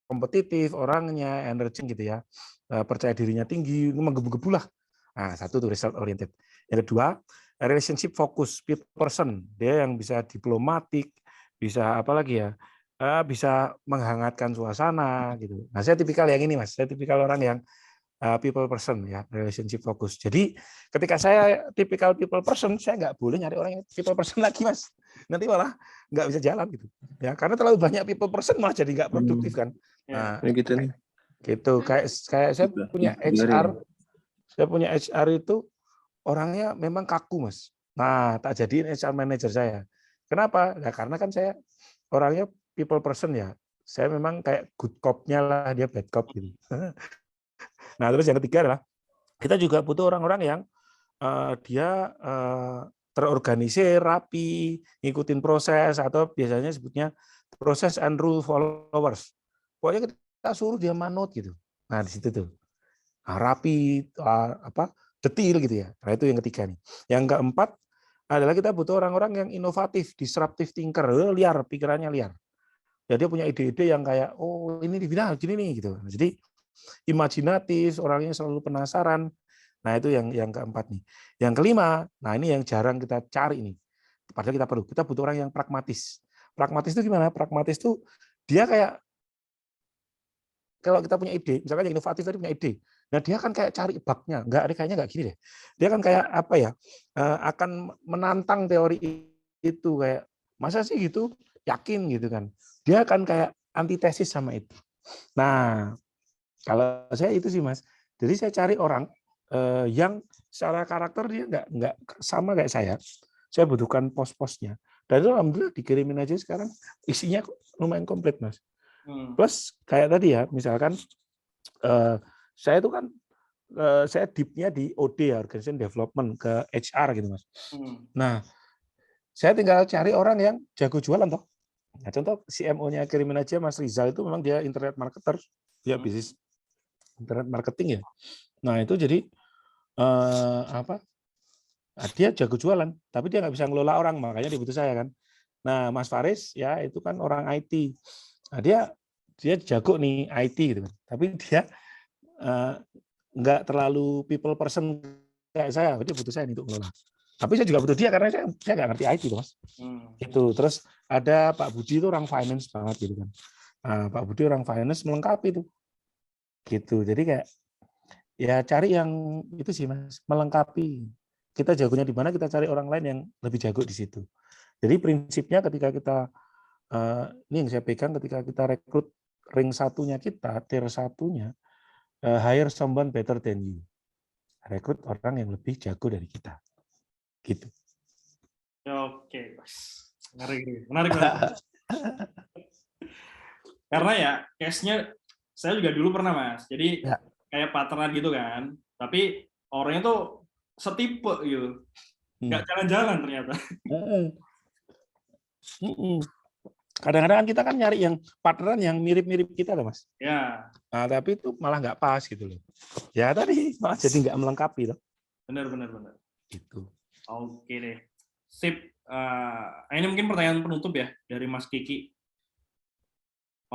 kompetitif orangnya, energing gitu ya, percaya dirinya tinggi, menggebu-gebu lah. Nah, satu tuh result oriented. Yang kedua, relationship focus, people person, dia yang bisa diplomatik, bisa apa lagi ya, bisa menghangatkan suasana gitu. Nah, saya tipikal yang ini Mas, saya tipikal orang yang people person ya, relationship focus. Jadi ketika saya tipikal people person, saya nggak boleh nyari orang yang people person lagi Mas. Nanti malah nggak bisa jalan gitu. Ya, karena terlalu banyak people person malah jadi nggak produktif kan. Nah, gitu nih. Gitu. Kayak saya punya HR, itu orangnya memang kaku Mas. Nah, tak jadiin HR manager saya. Kenapa? Ya karena kan saya orangnya people person ya. Saya memang kayak good cop-nya lah, dia bad cop gitu. Nah, terus yang ketiga adalah kita juga butuh orang-orang yang dia terorganisir, rapi, ngikutin proses, atau biasanya sebutnya proses and rule followers. Pokoknya kita suruh dia manut gitu. Nah, di situ tuh. Nah, rapi, detil gitu ya. Nah, itu yang ketiga nih. Yang keempat adalah kita butuh orang-orang yang inovatif, disruptive thinker, liar, pikirannya liar. Ya, dia punya ide-ide yang kayak, oh ini dibilang gini nih gitu. Jadi imajinatif, orangnya selalu penasaran. Nah, itu yang keempat nih. Yang kelima, nah ini yang jarang kita cari nih. Padahal kita perlu. Kita butuh orang yang pragmatis. Pragmatis itu gimana? Pragmatis itu dia kayak kalau kita punya ide, misalkan yang inovatif tadi punya ide. Nah, dia kan kayak cari bug-nya. Enggak, kayaknya enggak gini deh. Dia kan kayak apa ya? Akan menantang teori itu kayak masa sih gitu? Yakin gitu kan. Dia kan kayak antitesis sama itu. Nah, kalau saya itu sih Mas. Jadi saya cari orang yang secara karakter dia nggak sama kayak saya. Saya butuhkan pos-posnya. Dan itu alhamdulillah dikirimin aja sekarang isinya lumayan komplit Mas. Plus kayak tadi ya, misalkan saya itu kan saya deep-nya di OD ya, Organization Development ke HR gitu Mas. Nah, saya tinggal cari orang yang jago jualan toh. Nah, contoh CMO-nya kirimin aja Mas Rizal itu memang dia internet marketer, dia bisnis internet marketing ya. Nah itu jadi apa? Nah, dia jago jualan, tapi dia nggak bisa ngelola orang, makanya dia butuh saya kan. Nah Mas Faris ya itu kan orang IT. Nah, dia jago nih IT gitu kan, tapi dia nggak terlalu people person kayak saya, dia butuh saya nih untuk ngelola. Tapi saya juga butuh dia karena saya nggak ngerti IT tuh Mas. Itu terus ada Pak Budi itu orang finance banget gitu kan. Nah, Pak Budi orang finance melengkapi tuh. Gitu. Jadi kayak ya cari yang itu sih Mas, melengkapi. Kita jagonya di mana, kita cari orang lain yang lebih jago di situ. Jadi prinsipnya ketika kita ini yang saya pegang ketika kita rekrut ring satunya kita, tier satunya, hire someone better than you. Rekrut orang yang lebih jago dari kita. Gitu. Oke, Mas. Menarik. Karena ya case-nya saya juga dulu pernah Mas. Jadi Ya. kayak partneran gitu kan. Tapi orangnya tuh setipe gitu. Nggak jalan-jalan ternyata. Kadang-kadang kan kita kan nyari yang partneran yang mirip-mirip kita loh, Mas. Ya, Nah, tapi itu malah nggak pas gitu loh. Ya tadi malah jadi nggak melengkapi loh. benar. Gitu. Oke deh. Sip. Ini mungkin pertanyaan penutup ya dari Mas Kiki.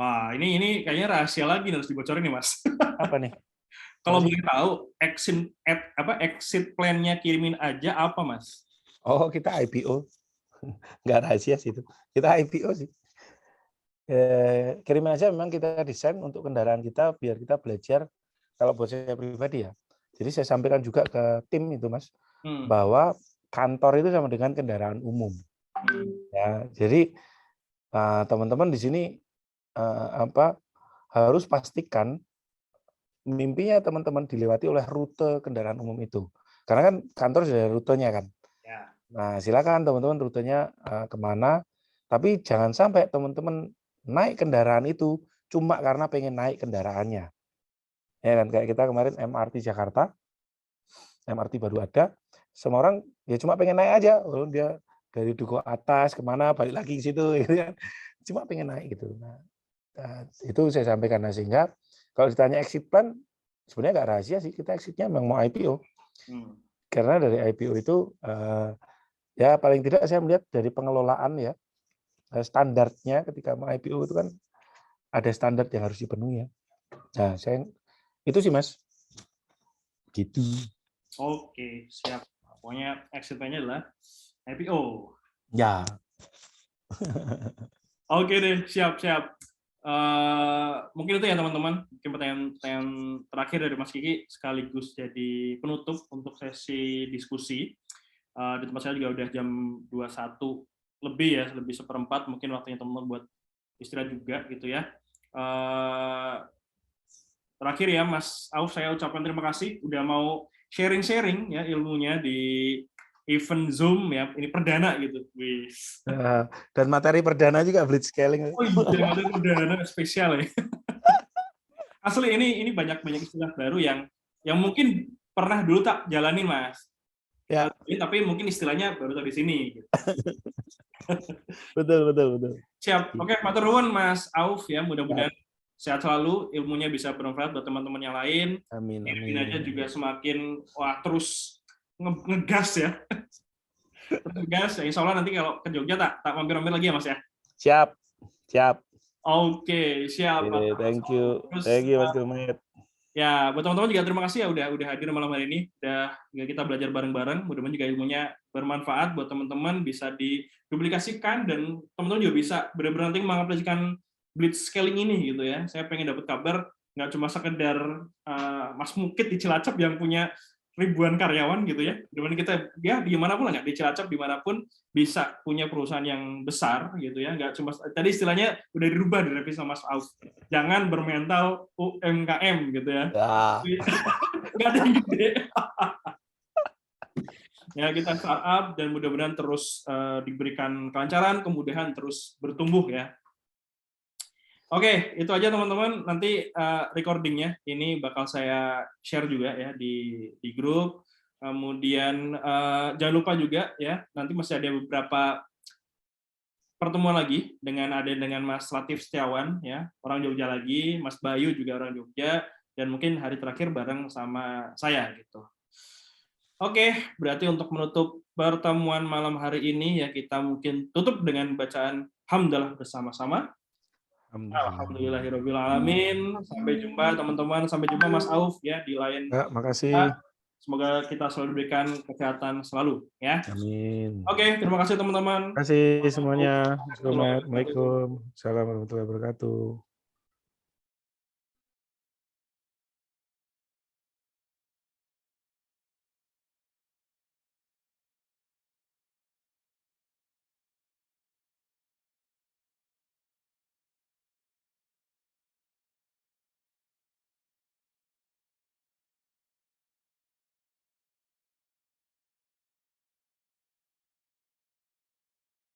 Wah, ini kayaknya rahasia lagi harus dibocorin nih, Mas. Apa nih? Kalau boleh tahu, exit plan-nya Kirimin Aja apa, Mas? Oh, kita IPO. Nggak rahasia sih itu. Kita IPO sih. Kirimin Aja memang kita desain untuk kendaraan kita biar kita belajar. Kalau buat saya pribadi ya. Jadi saya sampaikan juga ke tim itu, Mas, bahwa kantor itu sama dengan kendaraan umum. Ya, jadi teman-teman di sini harus pastikan mimpinya teman-teman dilewati oleh rute kendaraan umum itu. Karena kan kantor sudah ada rutenya kan. Ya. Nah, silakan teman-teman rutenya kemana. Tapi jangan sampai teman-teman naik kendaraan itu cuma karena pengen naik kendaraannya. Ya kan, kayak kita kemarin MRT Jakarta, MRT baru ada, semua orang ya cuma pengen naik aja. Oh, dia dari Duku atas kemana balik lagi ke situ, gitu kan. Cuma pengen naik gitu. Nah, itu saya sampaikan. Nah, sehingga kalau ditanya exit plan, sebenarnya nggak rahasia sih, kita exitnya memang mau IPO. Karena dari IPO itu, ya paling tidak saya melihat dari pengelolaan ya, standarnya ketika mau IPO itu kan ada standar yang harus dipenuhi ya. Nah, itu sih Mas. Gitu. Oke, siap. Pokoknya exit plan-nya adalah IPO. Ya. Oke deh, siap. Mungkin itu ya teman-teman. Mungkin pertanyaan terakhir dari Mas Kiki sekaligus jadi penutup untuk sesi diskusi. Di tempat saya juga udah jam 21 lebih ya, lebih seperempat. Mungkin waktunya teman-teman buat istirahat juga gitu ya. Terakhir ya Mas Auf, saya ucapkan terima kasih udah mau sharing-sharing ya ilmunya di event Zoom ya, ini perdana gitu. Dan materi perdana juga blitzscaling. Oh iya, materi perdana spesial ya. Asli ini banyak istilah baru yang mungkin pernah dulu tak jalanin Mas. Ya. Tapi mungkin istilahnya baru di sini. Gitu. Betul. Siap. Oke, matur nuwun Mas Auf ya, mudah-mudahan sehat selalu, ilmunya bisa bermanfaat buat teman-teman yang lain. Amin. Kirimin Aja juga semakin terus ngegas ya. Ngegas, ya insya Allah nanti kalau ke Jogja tak mampir-mampir lagi ya Mas ya. Siap. Oke, siap. Thank you Mas Gilmet. Ya, buat teman-teman juga terima kasih ya udah hadir malam hari ini. Udah kita belajar bareng-bareng. Mudah-mudahan juga ilmunya bermanfaat buat teman-teman, bisa diduplikasikan dan teman-teman juga bisa benar-benar nanti mengaplikasikan blitzscaling ini gitu ya. Saya pengen dapat kabar nggak cuma sekedar Mas Mukit di Cilacap yang punya ribuan karyawan gitu ya. Dimana kita ya dimanapun lah, nggak di Cilacap dimanapun bisa punya perusahaan yang besar gitu ya. Nggak cuma tadi istilahnya udah dirubah dari revisi sama Mas Auf. Jangan bermental UMKM gitu ya. Nggak ada yang gede. Ya kita startup dan mudah-mudahan terus diberikan kelancaran, kemudahan terus bertumbuh ya. Oke, itu aja teman-teman. Nanti recordingnya ini bakal saya share juga ya di grup. Kemudian jangan lupa juga ya, nanti masih ada beberapa pertemuan lagi dengan Mas Latif Setiawan ya, orang Jogja lagi, Mas Bayu juga orang Jogja, dan mungkin hari terakhir bareng sama saya gitu. Oke, berarti untuk menutup pertemuan malam hari ini ya kita mungkin tutup dengan bacaan hamdalah bersama-sama. Alhamdulillahirobbilalamin. Sampai jumpa teman-teman, sampai jumpa Mas Auf ya di lain. Ya, makasih. Semoga kita selalu diberikan kesehatan selalu ya. Amin. Oke, terima kasih teman-teman. Terima kasih semuanya. Assalamualaikum. Warahmatullahi wabarakatuh.